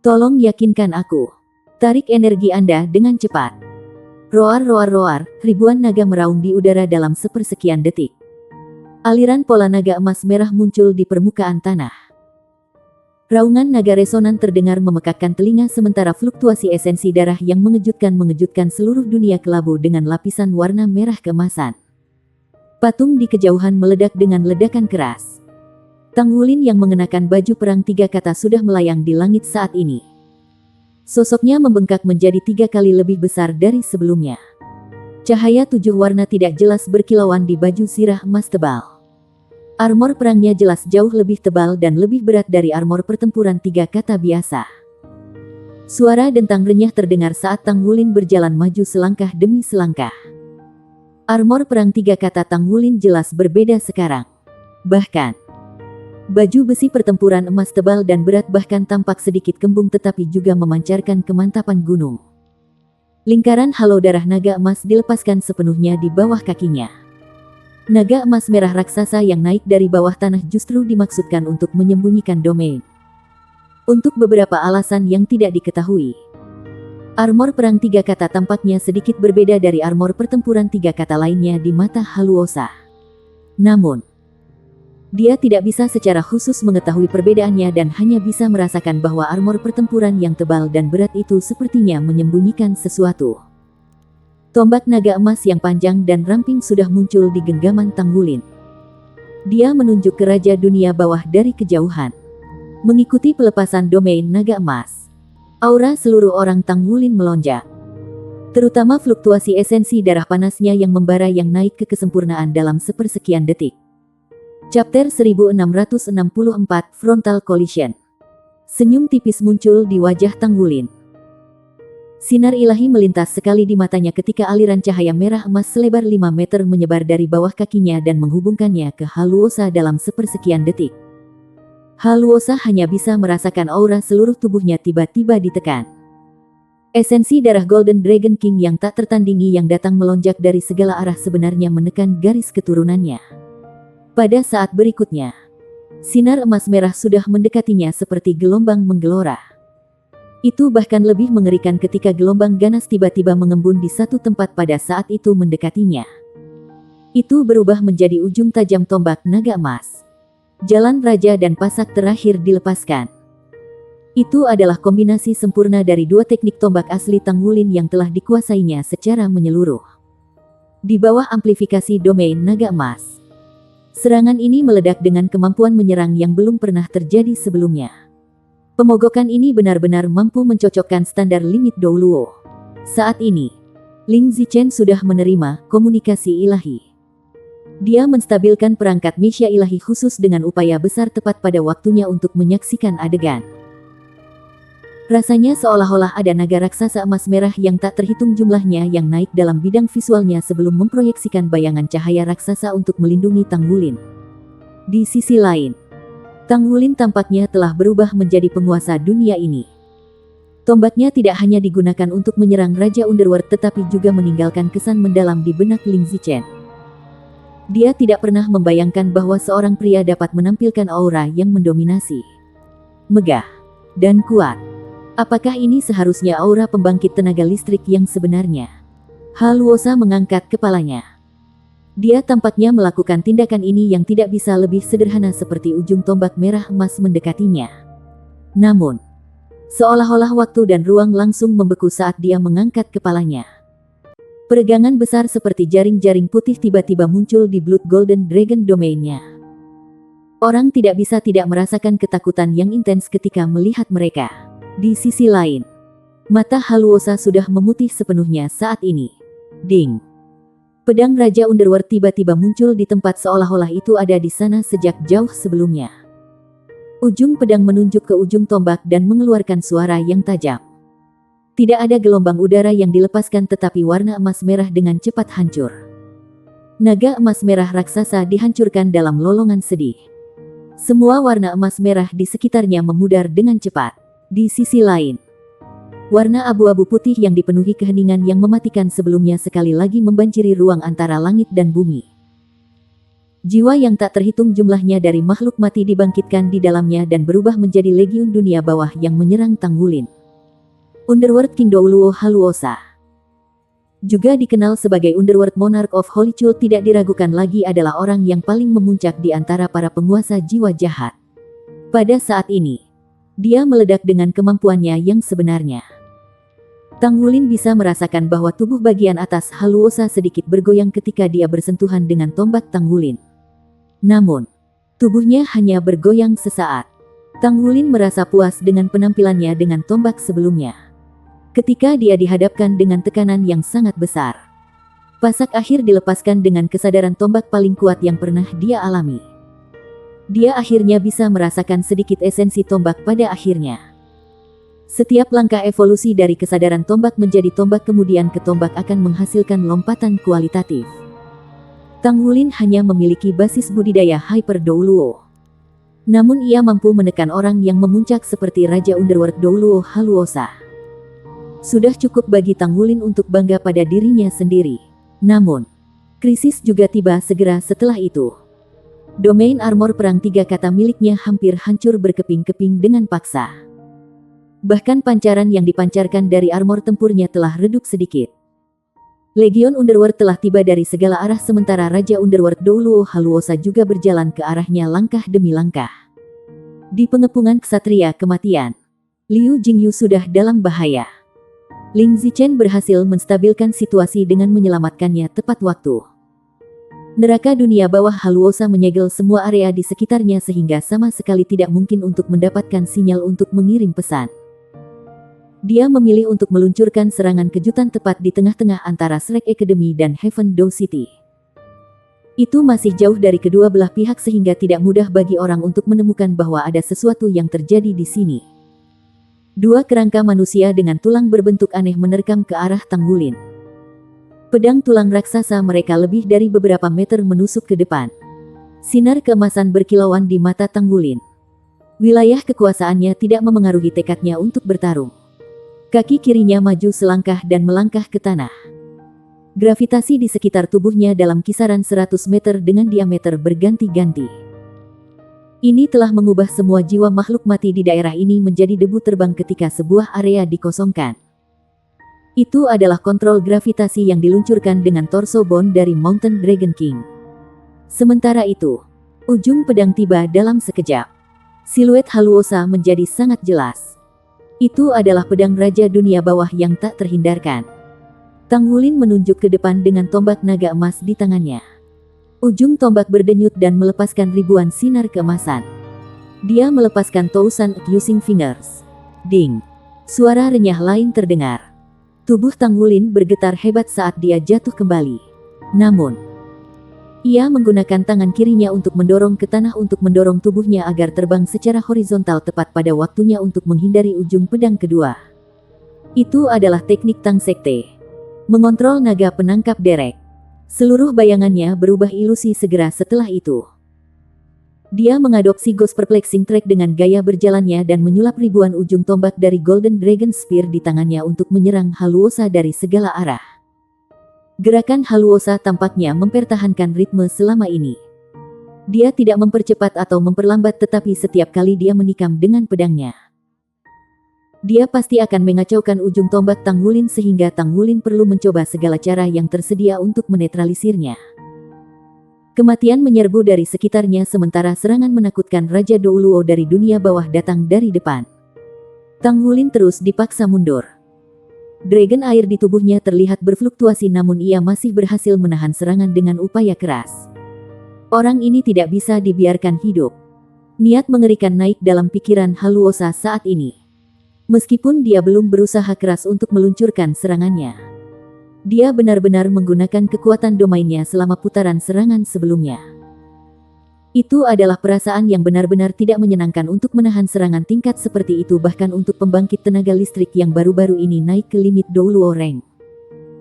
Tolong yakinkan aku. Tarik energi Anda dengan cepat. Roar roar roar, ribuan naga meraung di udara dalam sepersekian detik. Aliran pola naga emas merah muncul di permukaan tanah. Raungan naga resonan terdengar memekakkan telinga sementara fluktuasi esensi darah yang mengejutkan seluruh dunia kelabu dengan lapisan warna merah keemasan. Patung di kejauhan meledak dengan ledakan keras. Tang Wulin yang mengenakan baju perang 3 kata sudah melayang di langit saat ini. Sosoknya membengkak menjadi 3 kali lebih besar dari sebelumnya. Cahaya 7 warna tidak jelas berkilauan di baju sirah emas tebal. Armor perangnya jelas jauh lebih tebal dan lebih berat dari armor pertempuran 3 kata biasa. Suara dentang renyah terdengar saat Tang Wulin berjalan maju selangkah demi selangkah. Armor perang 3 kata Tang Wulin jelas berbeda sekarang. Bahkan, baju besi pertempuran emas tebal dan berat bahkan tampak sedikit kembung tetapi juga memancarkan kemantapan gunung. Lingkaran halo darah naga emas dilepaskan sepenuhnya di bawah kakinya. Naga emas merah raksasa yang naik dari bawah tanah justru dimaksudkan untuk menyembunyikan domain. Untuk beberapa alasan yang tidak diketahui. Armor perang 3 kata tampaknya sedikit berbeda dari armor pertempuran 3 kata lainnya di mata Haluosa. Namun, dia tidak bisa secara khusus mengetahui perbedaannya dan hanya bisa merasakan bahwa armor pertempuran yang tebal dan berat itu sepertinya menyembunyikan sesuatu. Tombak naga emas yang panjang dan ramping sudah muncul di genggaman Tang Wulin. Dia menunjuk ke Raja Dunia Bawah dari kejauhan. Mengikuti pelepasan domain naga emas, aura seluruh orang Tang Wulin melonjak. terutama fluktuasi esensi darah panasnya yang membara yang naik ke kesempurnaan dalam sepersekian detik. Chapter 1664 Frontal Collision. Senyum tipis muncul di wajah Tang Wulin. Sinar ilahi melintas sekali di matanya ketika aliran cahaya merah emas selebar 5 meter menyebar dari bawah kakinya dan menghubungkannya ke Haluosa dalam sepersekian detik. Haluosa hanya bisa merasakan aura seluruh tubuhnya tiba-tiba ditekan. Esensi darah Golden Dragon King yang tak tertandingi yang datang melonjak dari segala arah sebenarnya menekan garis keturunannya. Pada saat berikutnya, sinar emas merah sudah mendekatinya seperti gelombang menggelora. Itu bahkan lebih mengerikan ketika gelombang ganas tiba-tiba mengembun di satu tempat pada saat itu mendekatinya. Itu berubah menjadi ujung tajam tombak naga emas. Jalan raja dan pasak terakhir dilepaskan. Itu adalah kombinasi sempurna dari dua teknik tombak asli Tang Wulin yang telah dikuasainya secara menyeluruh. Di bawah amplifikasi domain naga emas, serangan ini meledak dengan kemampuan menyerang yang belum pernah terjadi sebelumnya. Pemogokan ini benar-benar mampu mencocokkan standar limit Douluo. Saat ini, Ling Zichen sudah menerima komunikasi ilahi. Dia menstabilkan perangkat misya ilahi khusus dengan upaya besar tepat pada waktunya untuk menyaksikan adegan. Rasanya seolah-olah ada naga raksasa emas merah yang tak terhitung jumlahnya yang naik dalam bidang visualnya sebelum memproyeksikan bayangan cahaya raksasa untuk melindungi Tang Wulin. Di sisi lain, Tang Wulin tampaknya telah berubah menjadi penguasa dunia ini. Tombaknya tidak hanya digunakan untuk menyerang Raja Underworld tetapi juga meninggalkan kesan mendalam di benak Ling Zichen. Dia tidak pernah membayangkan bahwa seorang pria dapat menampilkan aura yang mendominasi, megah, dan kuat. Apakah ini seharusnya aura pembangkit tenaga listrik yang sebenarnya? Haluosa mengangkat kepalanya. Dia tampaknya melakukan tindakan ini yang tidak bisa lebih sederhana seperti ujung tombak merah emas mendekatinya. Namun, seolah-olah waktu dan ruang langsung membeku saat dia mengangkat kepalanya. Peregangan besar seperti jaring-jaring putih tiba-tiba muncul di Blood Golden Dragon domainnya. Orang tidak bisa tidak merasakan ketakutan yang intens ketika melihat mereka. Di sisi lain, mata Haluosa sudah memutih sepenuhnya saat ini. Ding! Pedang Raja Underworld tiba-tiba muncul di tempat seolah-olah itu ada di sana sejak jauh sebelumnya. Ujung pedang menunjuk ke ujung tombak dan mengeluarkan suara yang tajam. Tidak ada gelombang udara yang dilepaskan tetapi warna emas merah dengan cepat hancur. Naga emas merah raksasa dihancurkan dalam lolongan sedih. Semua warna emas merah di sekitarnya memudar dengan cepat. Di sisi lain, warna abu-abu putih yang dipenuhi keheningan yang mematikan sebelumnya sekali lagi membanjiri ruang antara langit dan bumi. Jiwa yang tak terhitung jumlahnya dari makhluk mati dibangkitkan di dalamnya dan berubah menjadi legiun dunia bawah yang menyerang Tang Wulin. Underworld King Douluo Haluosa, juga dikenal sebagai Underworld Monarch of Holy Chul, tidak diragukan lagi adalah orang yang paling memuncak di antara para penguasa jiwa jahat. Pada saat ini, dia meledak dengan kemampuannya yang sebenarnya. Tang Wulin bisa merasakan bahwa tubuh bagian atas Haluosa sedikit bergoyang ketika dia bersentuhan dengan tombak Tang Wulin. Namun, tubuhnya hanya bergoyang sesaat. Tang Wulin merasa puas dengan penampilannya dengan tombak sebelumnya. Ketika dia dihadapkan dengan tekanan yang sangat besar, pasak akhir dilepaskan dengan kesadaran tombak paling kuat yang pernah dia alami. Dia akhirnya bisa merasakan sedikit esensi tombak pada akhirnya. Setiap langkah evolusi dari kesadaran tombak menjadi tombak kemudian ke tombak akan menghasilkan lompatan kualitatif. Tang Wulin hanya memiliki basis budidaya Hyper Douluo. Namun ia mampu menekan orang yang memuncak seperti Raja Underworld Douluo Haluosa. Sudah cukup bagi Tang Wulin untuk bangga pada dirinya sendiri. Namun, krisis juga tiba segera setelah itu. Domain armor perang 3 kata miliknya hampir hancur berkeping-keping dengan paksa. Bahkan pancaran yang dipancarkan dari armor tempurnya telah redup sedikit. Legion Underworld telah tiba dari segala arah sementara Raja Underworld Douluo Haluosa juga berjalan ke arahnya langkah demi langkah. Di pengepungan ksatria kematian, Liu Jingyu sudah dalam bahaya. Ling Zichen berhasil menstabilkan situasi dengan menyelamatkannya tepat waktu. Neraka dunia bawah Haluosa menyegel semua area di sekitarnya sehingga sama sekali tidak mungkin untuk mendapatkan sinyal untuk mengirim pesan. Dia memilih untuk meluncurkan serangan kejutan tepat di tengah-tengah antara Shrek Academy dan Heaven Doe City. Itu masih jauh dari kedua belah pihak sehingga tidak mudah bagi orang untuk menemukan bahwa ada sesuatu yang terjadi di sini. Dua kerangka manusia dengan tulang berbentuk aneh menerkam ke arah Tanggulin. Pedang tulang raksasa mereka lebih dari beberapa meter menusuk ke depan. Sinar keemasan berkilauan di mata Tanggulin. Wilayah kekuasaannya tidak memengaruhi tekadnya untuk bertarung. Kaki kirinya maju selangkah dan melangkah ke tanah. Gravitasi di sekitar tubuhnya dalam kisaran 100 meter dengan diameter berganti-ganti. Ini telah mengubah semua jiwa makhluk mati di daerah ini menjadi debu terbang ketika sebuah area dikosongkan. Itu adalah kontrol gravitasi yang diluncurkan dengan torso bone dari Mountain Dragon King. Sementara itu, ujung pedang tiba dalam sekejap. Siluet Haluosa menjadi sangat jelas. Itu adalah pedang Raja Dunia Bawah yang tak terhindarkan. Tanggulin menunjuk ke depan dengan tombak naga emas di tangannya. Ujung tombak berdenyut dan melepaskan ribuan sinar keemasan. Dia melepaskan tousan accusing fingers. Ding! Suara renyah lain terdengar. Tubuh Tanggulin bergetar hebat saat dia jatuh kembali. Namun, ia menggunakan tangan kirinya untuk mendorong ke tanah untuk mendorong tubuhnya agar terbang secara horizontal tepat pada waktunya untuk menghindari ujung pedang kedua. Itu adalah teknik Tang Sekte. Mengontrol naga penangkap derek. Seluruh bayangannya berubah ilusi segera setelah itu. Dia mengadopsi Ghost Perplexing Track dengan gaya berjalannya dan menyulap ribuan ujung tombak dari Golden Dragon Spear di tangannya untuk menyerang Haluosa dari segala arah. Gerakan Haluosa tampaknya mempertahankan ritme selama ini. Dia tidak mempercepat atau memperlambat tetapi setiap kali dia menikam dengan pedangnya, dia pasti akan mengacaukan ujung tombak Tanggulin sehingga Tanggulin perlu mencoba segala cara yang tersedia untuk menetralisirnya. Kematian menyerbu dari sekitarnya sementara serangan menakutkan Raja Douluo dari dunia bawah datang dari depan. Tanggulin terus dipaksa mundur. Dragon air di tubuhnya terlihat berfluktuasi namun ia masih berhasil menahan serangan dengan upaya keras. Orang ini tidak bisa dibiarkan hidup. Niat mengerikan naik dalam pikiran Haluosa saat ini. Meskipun dia belum berusaha keras untuk meluncurkan serangannya, dia benar-benar menggunakan kekuatan domainnya selama putaran serangan sebelumnya. Itu adalah perasaan yang benar-benar tidak menyenangkan untuk menahan serangan tingkat seperti itu bahkan untuk pembangkit tenaga listrik yang baru-baru ini naik ke limit Douluo Rank.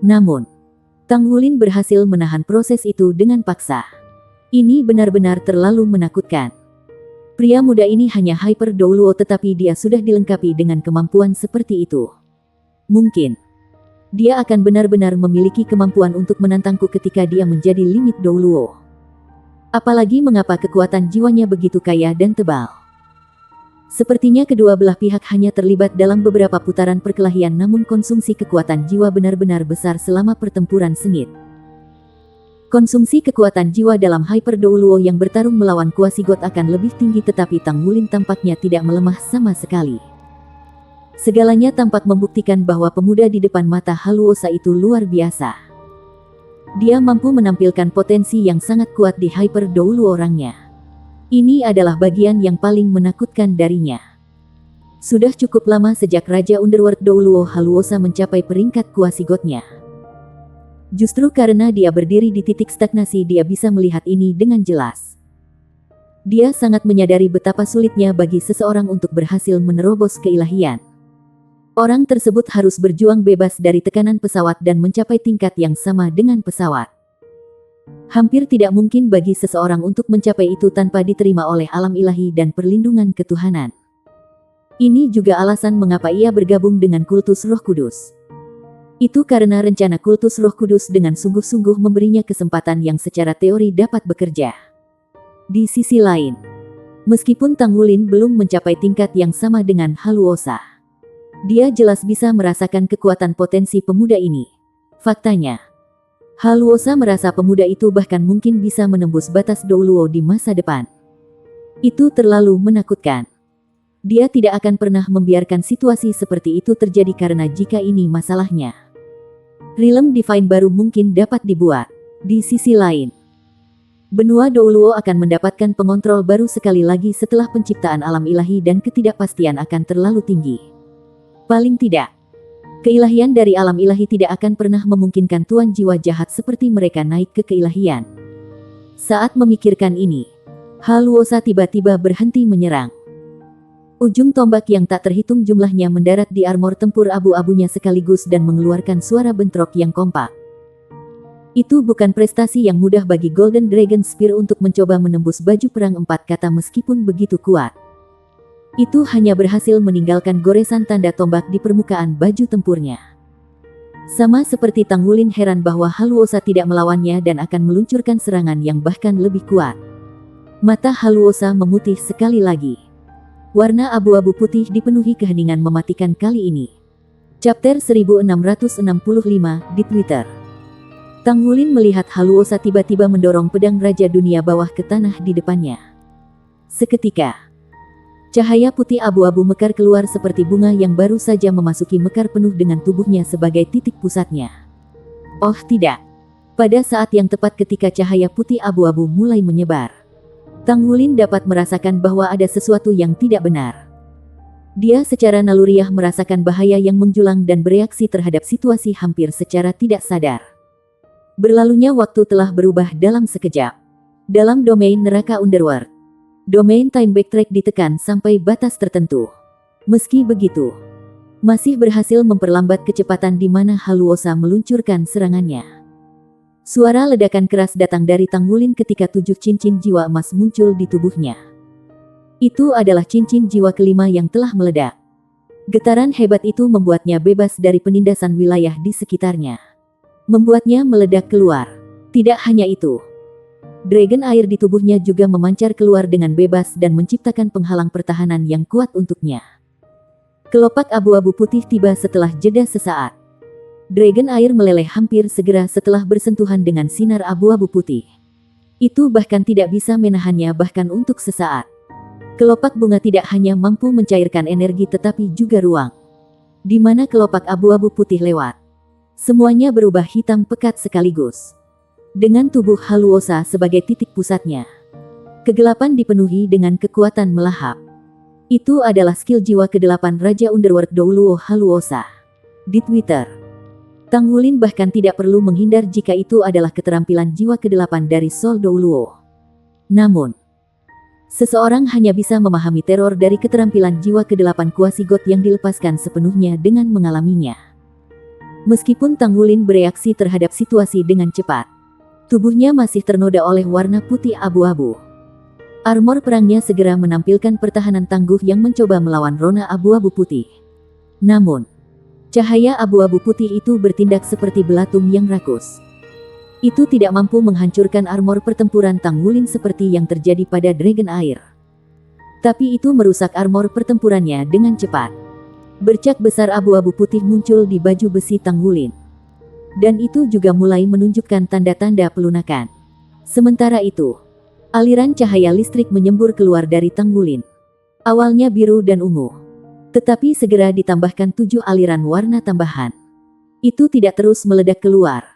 Namun, Tanggulin berhasil menahan proses itu dengan paksa. Ini benar-benar terlalu menakutkan. Pria muda ini hanya Hyper Douluo tetapi dia sudah dilengkapi dengan kemampuan seperti itu. Mungkin dia akan benar-benar memiliki kemampuan untuk menantangku ketika dia menjadi limit Douluo. Apalagi mengapa kekuatan jiwanya begitu kaya dan tebal. Sepertinya kedua belah pihak hanya terlibat dalam beberapa putaran perkelahian namun konsumsi kekuatan jiwa benar-benar besar selama pertempuran sengit. Konsumsi kekuatan jiwa dalam Hyper Douluo yang bertarung melawan Quasigot akan lebih tinggi tetapi Tanggulin tampaknya tidak melemah sama sekali. Segalanya tampak membuktikan bahwa pemuda di depan mata Haluosa itu luar biasa. Dia mampu menampilkan potensi yang sangat kuat di Hyper Douluo orangnya. Ini adalah bagian yang paling menakutkan darinya. Sudah cukup lama sejak Raja Underworld Douluo Haluosa mencapai peringkat Quasigotnya. Justru karena dia berdiri di titik stagnasi dia bisa melihat ini dengan jelas. Dia sangat menyadari betapa sulitnya bagi seseorang untuk berhasil menerobos keilahian. Orang tersebut harus berjuang bebas dari tekanan pesawat dan mencapai tingkat yang sama dengan pesawat. Hampir tidak mungkin bagi seseorang untuk mencapai itu tanpa diterima oleh alam ilahi dan perlindungan ketuhanan. Ini juga alasan mengapa ia bergabung dengan kultus Roh Kudus. Itu karena rencana kultus Roh Kudus dengan sungguh-sungguh memberinya kesempatan yang secara teori dapat bekerja. Di sisi lain, meskipun Tanggulin belum mencapai tingkat yang sama dengan Haluosa, dia jelas bisa merasakan kekuatan potensi pemuda ini. Faktanya, Haluosa merasa pemuda itu bahkan mungkin bisa menembus batas Douluo di masa depan. Itu terlalu menakutkan. Dia tidak akan pernah membiarkan situasi seperti itu terjadi karena jika ini masalahnya, Realm Divine baru mungkin dapat dibuat. Di sisi lain, benua Douluo akan mendapatkan pengontrol baru sekali lagi setelah penciptaan alam ilahi dan ketidakpastian akan terlalu tinggi. Paling tidak, keilahian dari alam ilahi tidak akan pernah memungkinkan tuan jiwa jahat seperti mereka naik ke keilahian. Saat memikirkan ini, Haluosa tiba-tiba berhenti menyerang. Ujung tombak yang tak terhitung jumlahnya mendarat di armor tempur abu-abunya sekaligus dan mengeluarkan suara bentrok yang kompak. Itu bukan prestasi yang mudah bagi Golden Dragon Spear untuk mencoba menembus baju perang 4 kata meskipun begitu kuat. Itu hanya berhasil meninggalkan goresan tanda tombak di permukaan baju tempurnya. Sama seperti Tang Wulin heran bahwa Haluosa tidak melawannya dan akan meluncurkan serangan yang bahkan lebih kuat. Mata Haluosa memutih sekali lagi. Warna abu-abu putih dipenuhi keheningan mematikan kali ini. Chapter 1665 di Twitter. Tang Wulin melihat Haluosa tiba-tiba mendorong pedang Raja Dunia Bawah ke tanah di depannya. Seketika, cahaya putih abu-abu mekar keluar seperti bunga yang baru saja memasuki mekar penuh dengan tubuhnya sebagai titik pusatnya. Oh tidak! Pada saat yang tepat ketika cahaya putih abu-abu mulai menyebar, Tang Wulin dapat merasakan bahwa ada sesuatu yang tidak benar. Dia secara naluriah merasakan bahaya yang menjulang dan bereaksi terhadap situasi hampir secara tidak sadar. Berlalunya waktu telah berubah dalam sekejap. Dalam domain neraka Underworld, domain time backtrack ditekan sampai batas tertentu. Meski begitu, masih berhasil memperlambat kecepatan di mana Haluosa meluncurkan serangannya. Suara ledakan keras datang dari Tang Wulin ketika 7 cincin jiwa emas muncul di tubuhnya. Itu adalah cincin jiwa kelima yang telah meledak. Getaran hebat itu membuatnya bebas dari penindasan wilayah di sekitarnya. Membuatnya meledak keluar. Tidak hanya itu, dragon air di tubuhnya juga memancar keluar dengan bebas dan menciptakan penghalang pertahanan yang kuat untuknya. Kelopak abu-abu putih tiba setelah jeda sesaat. Dragon air meleleh hampir segera setelah bersentuhan dengan sinar abu-abu putih. Itu bahkan tidak bisa menahannya bahkan untuk sesaat. Kelopak bunga tidak hanya mampu mencairkan energi tetapi juga ruang. Di mana kelopak abu-abu putih lewat, semuanya berubah hitam pekat sekaligus. Dengan tubuh Haluosa sebagai titik pusatnya, kegelapan dipenuhi dengan kekuatan melahap. Itu adalah skill jiwa ke-8 Raja Underworld Douluo Haluosa. Di Twitter, Tang Wulin bahkan tidak perlu menghindar jika itu adalah keterampilan jiwa ke-8 dari Sol Douluo. Namun, seseorang hanya bisa memahami teror dari keterampilan jiwa ke-8 Quasigot yang dilepaskan sepenuhnya dengan mengalaminya. Meskipun Tang Wulin bereaksi terhadap situasi dengan cepat, tubuhnya masih ternoda oleh warna putih abu-abu. Armor perangnya segera menampilkan pertahanan tangguh yang mencoba melawan rona abu-abu putih. Namun, cahaya abu-abu putih itu bertindak seperti belatung yang rakus. Itu tidak mampu menghancurkan armor pertempuran Tang Wulin seperti yang terjadi pada Dragon Air. Tapi itu merusak armor pertempurannya dengan cepat. Bercak besar abu-abu putih muncul di baju besi Tang Wulin. Dan itu juga mulai menunjukkan tanda-tanda pelunakan. Sementara itu, aliran cahaya listrik menyembur keluar dari Tang Wulin. Awalnya biru dan ungu, tetapi segera ditambahkan 7 aliran warna tambahan. Itu tidak terus meledak keluar,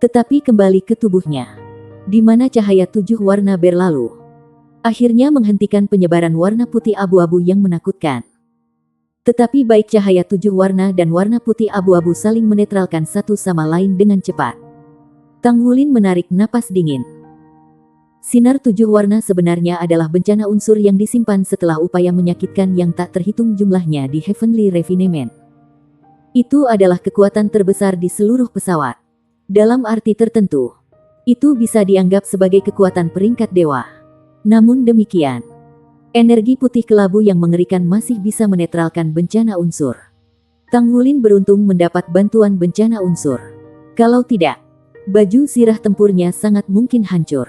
tetapi kembali ke tubuhnya, di mana cahaya 7 warna berlalu. Akhirnya menghentikan penyebaran warna putih abu-abu yang menakutkan. Tetapi baik cahaya 7 warna dan warna putih abu-abu saling menetralkan satu sama lain dengan cepat. Tang Wulin menarik napas dingin. Sinar 7 warna sebenarnya adalah bencana unsur yang disimpan setelah upaya menyakitkan yang tak terhitung jumlahnya di Heavenly Refinement. Itu adalah kekuatan terbesar di seluruh pesawat. Dalam arti tertentu, itu bisa dianggap sebagai kekuatan peringkat dewa. Namun demikian, energi putih kelabu yang mengerikan masih bisa menetralkan bencana unsur. Tang Wulin beruntung mendapat bantuan bencana unsur. Kalau tidak, baju sirah tempurnya sangat mungkin hancur.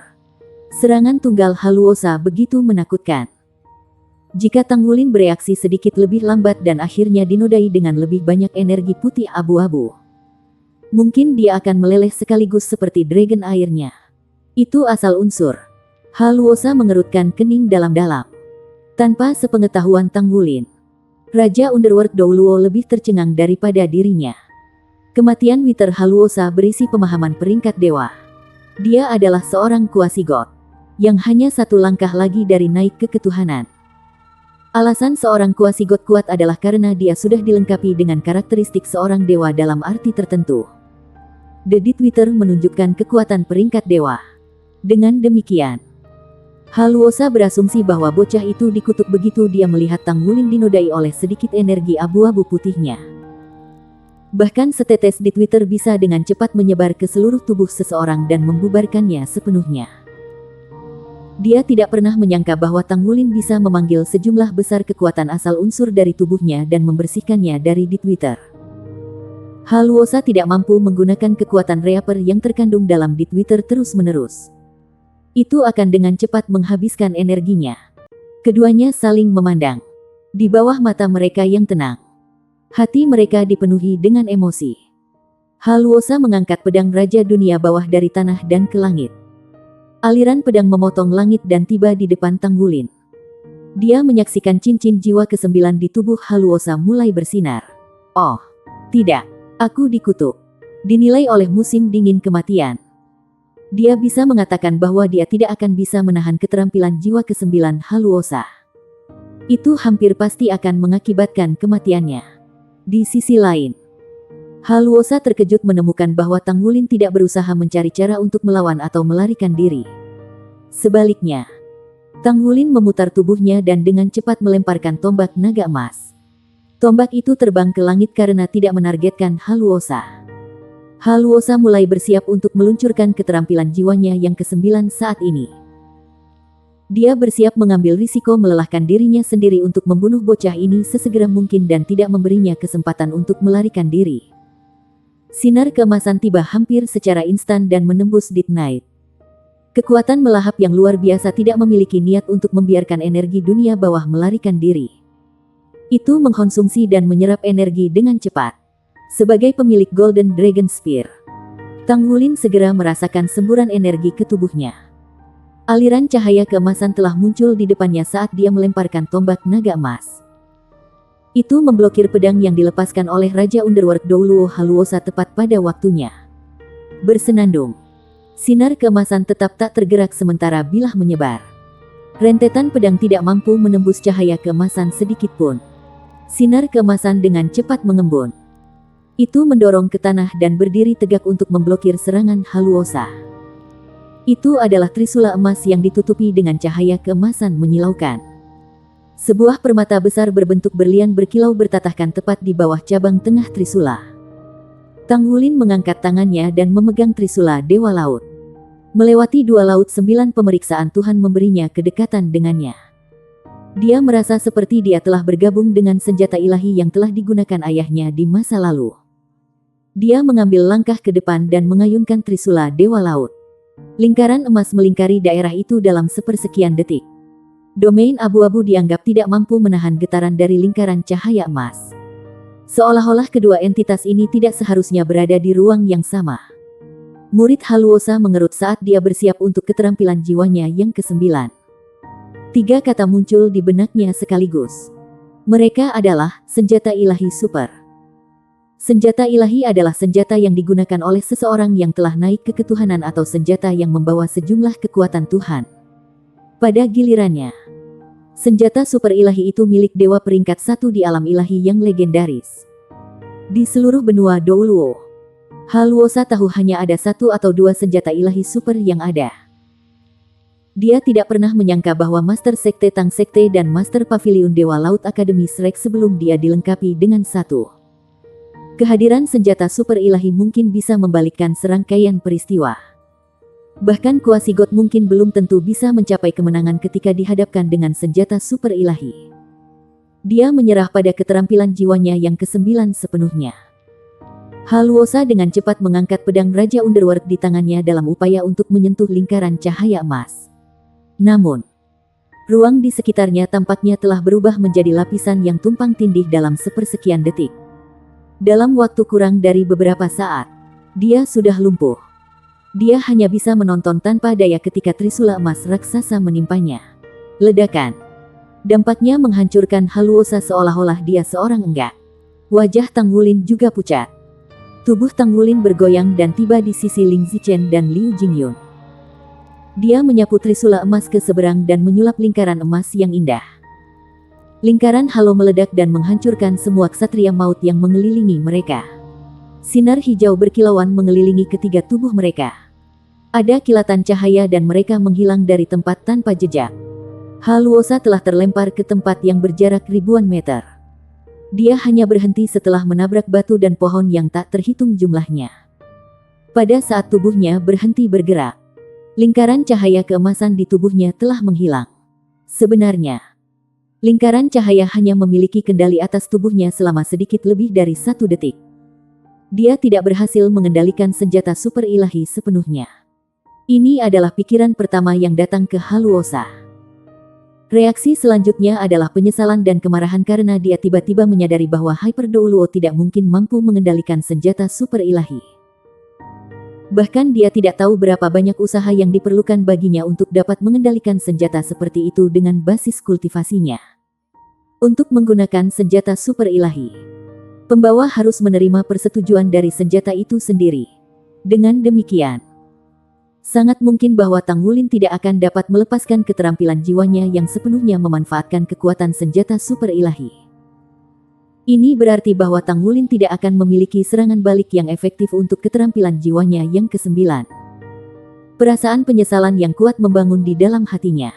Serangan tunggal Haluosa begitu menakutkan. Jika Tang Wulin bereaksi sedikit lebih lambat dan akhirnya dinodai dengan lebih banyak energi putih abu-abu, mungkin dia akan meleleh sekaligus seperti dragon airnya. Itu asal unsur. Haluosa mengerutkan kening dalam-dalam. Tanpa sepengetahuan Tang Wulin, Raja Underworld Douluo lebih tercengang daripada dirinya. Kematian Wither Haluosa berisi pemahaman peringkat dewa. Dia adalah seorang Quasigot yang hanya satu langkah lagi dari naik ke ketuhanan. Alasan seorang Quasigot kuat adalah karena dia sudah dilengkapi dengan karakteristik seorang dewa dalam arti tertentu. The Twitter menunjukkan kekuatan peringkat dewa. Dengan demikian, Haluosa berasumsi bahwa bocah itu dikutuk begitu dia melihat Tanggulin dinodai oleh sedikit energi abu-abu putihnya. Bahkan setetes di Twitter bisa dengan cepat menyebar ke seluruh tubuh seseorang dan membubarkannya sepenuhnya. Dia tidak pernah menyangka bahwa Tanggulin bisa memanggil sejumlah besar kekuatan asal unsur dari tubuhnya dan membersihkannya dari di Twitter. Haluosa tidak mampu menggunakan kekuatan Reaper yang terkandung dalam di Twitter terus-menerus. Itu akan dengan cepat menghabiskan energinya. Keduanya saling memandang. Di bawah mata mereka yang tenang, hati mereka dipenuhi dengan emosi. Haluosa mengangkat pedang Raja Dunia Bawah dari tanah dan ke langit. Aliran pedang memotong langit dan tiba di depan Tanggulin. Dia menyaksikan cincin jiwa ke-9 di tubuh Haluosa mulai bersinar. Oh, tidak. Aku dikutuk. Dinilai oleh musim dingin kematian. Dia bisa mengatakan bahwa dia tidak akan bisa menahan keterampilan jiwa ke-9 Haluosa. Itu hampir pasti akan mengakibatkan kematiannya. Di sisi lain, Haluosa terkejut menemukan bahwa Tanggulin tidak berusaha mencari cara untuk melawan atau melarikan diri. Sebaliknya, Tanggulin memutar tubuhnya dan dengan cepat melemparkan tombak naga emas. Tombak itu terbang ke langit karena tidak menargetkan Haluosa. Haluosa mulai bersiap untuk meluncurkan keterampilan jiwanya yang ke-9 saat ini. Dia bersiap mengambil risiko melelahkan dirinya sendiri untuk membunuh bocah ini sesegera mungkin dan tidak memberinya kesempatan untuk melarikan diri. Sinar keemasan tiba hampir secara instan dan menembus Death Knight. Kekuatan melahap yang luar biasa tidak memiliki niat untuk membiarkan energi dunia bawah melarikan diri. Itu mengkonsumsi dan menyerap energi dengan cepat. Sebagai pemilik Golden Dragon Spear, Tanggulin segera merasakan semburan energi ke tubuhnya. Aliran cahaya keemasan telah muncul di depannya saat dia melemparkan tombak naga emas. Itu memblokir pedang yang dilepaskan oleh Raja Underworld Douluo Haluosa tepat pada waktunya. Bersenandung, sinar keemasan tetap tak tergerak sementara bilah menyebar. Rentetan pedang tidak mampu menembus cahaya keemasan sedikit pun. Sinar keemasan dengan cepat mengembun. Itu mendorong ke tanah dan berdiri tegak untuk memblokir serangan Haluosa. Itu adalah trisula emas yang ditutupi dengan cahaya keemasan menyilaukan. Sebuah permata besar berbentuk berlian berkilau bertatahkan tepat di bawah cabang tengah trisula. Tanggulin mengangkat tangannya dan memegang trisula Dewa Laut. Melewati 2 laut 9 pemeriksaan Tuhan memberinya kedekatan dengannya. Dia merasa seperti dia telah bergabung dengan senjata ilahi yang telah digunakan ayahnya di masa lalu. Dia mengambil langkah ke depan dan mengayunkan trisula Dewa Laut. Lingkaran emas melingkari daerah itu dalam sepersekian detik. Domain abu-abu dianggap tidak mampu menahan getaran dari lingkaran cahaya emas. Seolah-olah kedua entitas ini tidak seharusnya berada di ruang yang sama. Murid Haluosa mengerut saat dia bersiap untuk keterampilan jiwanya yang ke-9. 3 kata muncul di benaknya sekaligus. Mereka adalah senjata ilahi super. Senjata ilahi adalah senjata yang digunakan oleh seseorang yang telah naik ke ketuhanan atau senjata yang membawa sejumlah kekuatan Tuhan. Pada gilirannya, senjata super ilahi itu milik dewa peringkat 1 di alam ilahi yang legendaris. Di seluruh benua Douluo, Haluosa tahu hanya ada 1 atau 2 senjata ilahi super yang ada. Dia tidak pernah menyangka bahwa Master Sekte Tang Sekte dan Master Pavilion Dewa Laut Akademi Shrek sebelum dia dilengkapi dengan 1. Kehadiran senjata super ilahi mungkin bisa membalikkan serangkaian peristiwa. Bahkan Quasigot mungkin belum tentu bisa mencapai kemenangan ketika dihadapkan dengan senjata super ilahi. Dia menyerah pada keterampilan jiwanya yang ke-9 sepenuhnya. Haluosa dengan cepat mengangkat pedang Raja Underworld di tangannya dalam upaya untuk menyentuh lingkaran cahaya emas. Namun, ruang di sekitarnya tampaknya telah berubah menjadi lapisan yang tumpang tindih dalam sepersekian detik. Dalam waktu kurang dari beberapa saat, dia sudah lumpuh. Dia hanya bisa menonton tanpa daya ketika trisula emas raksasa menimpanya. Ledakan. Dampaknya menghancurkan Haluosa seolah-olah dia seorang enggak. Wajah Tanggulin juga pucat. Tubuh Tanggulin bergoyang dan tiba di sisi Ling Zichen dan Liu Jingyun. Dia menyapu trisula emas ke seberang dan menyulap lingkaran emas yang indah. Lingkaran halo meledak dan menghancurkan semua ksatria maut yang mengelilingi mereka. Sinar hijau berkilauan mengelilingi ketiga tubuh mereka. Ada kilatan cahaya dan mereka menghilang dari tempat tanpa jejak. Haluosa telah terlempar ke tempat yang berjarak ribuan meter. Dia hanya berhenti setelah menabrak batu dan pohon yang tak terhitung jumlahnya. Pada saat tubuhnya berhenti bergerak, lingkaran cahaya keemasan di tubuhnya telah menghilang. Sebenarnya, lingkaran cahaya hanya memiliki kendali atas tubuhnya selama sedikit lebih dari 1 detik. Dia tidak berhasil mengendalikan senjata super ilahi sepenuhnya. Ini adalah pikiran pertama yang datang ke Haluosa. Reaksi selanjutnya adalah penyesalan dan kemarahan karena dia tiba-tiba menyadari bahwa Hyper Douluo tidak mungkin mampu mengendalikan senjata super ilahi. Bahkan dia tidak tahu berapa banyak usaha yang diperlukan baginya untuk dapat mengendalikan senjata seperti itu dengan basis kultivasinya. Untuk menggunakan senjata super ilahi, pembawa harus menerima persetujuan dari senjata itu sendiri. Dengan demikian, sangat mungkin bahwa Tang Wulin tidak akan dapat melepaskan keterampilan jiwanya yang sepenuhnya memanfaatkan kekuatan senjata super ilahi. Ini berarti bahwa Tang Wulin tidak akan memiliki serangan balik yang efektif untuk keterampilan jiwanya yang ke-9. Perasaan penyesalan yang kuat membangun di dalam hatinya.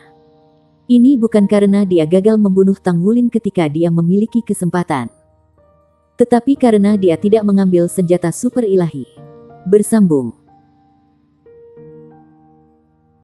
Ini bukan karena dia gagal membunuh Tang Wulin ketika dia memiliki kesempatan, tetapi karena dia tidak mengambil senjata super ilahi. Bersambung.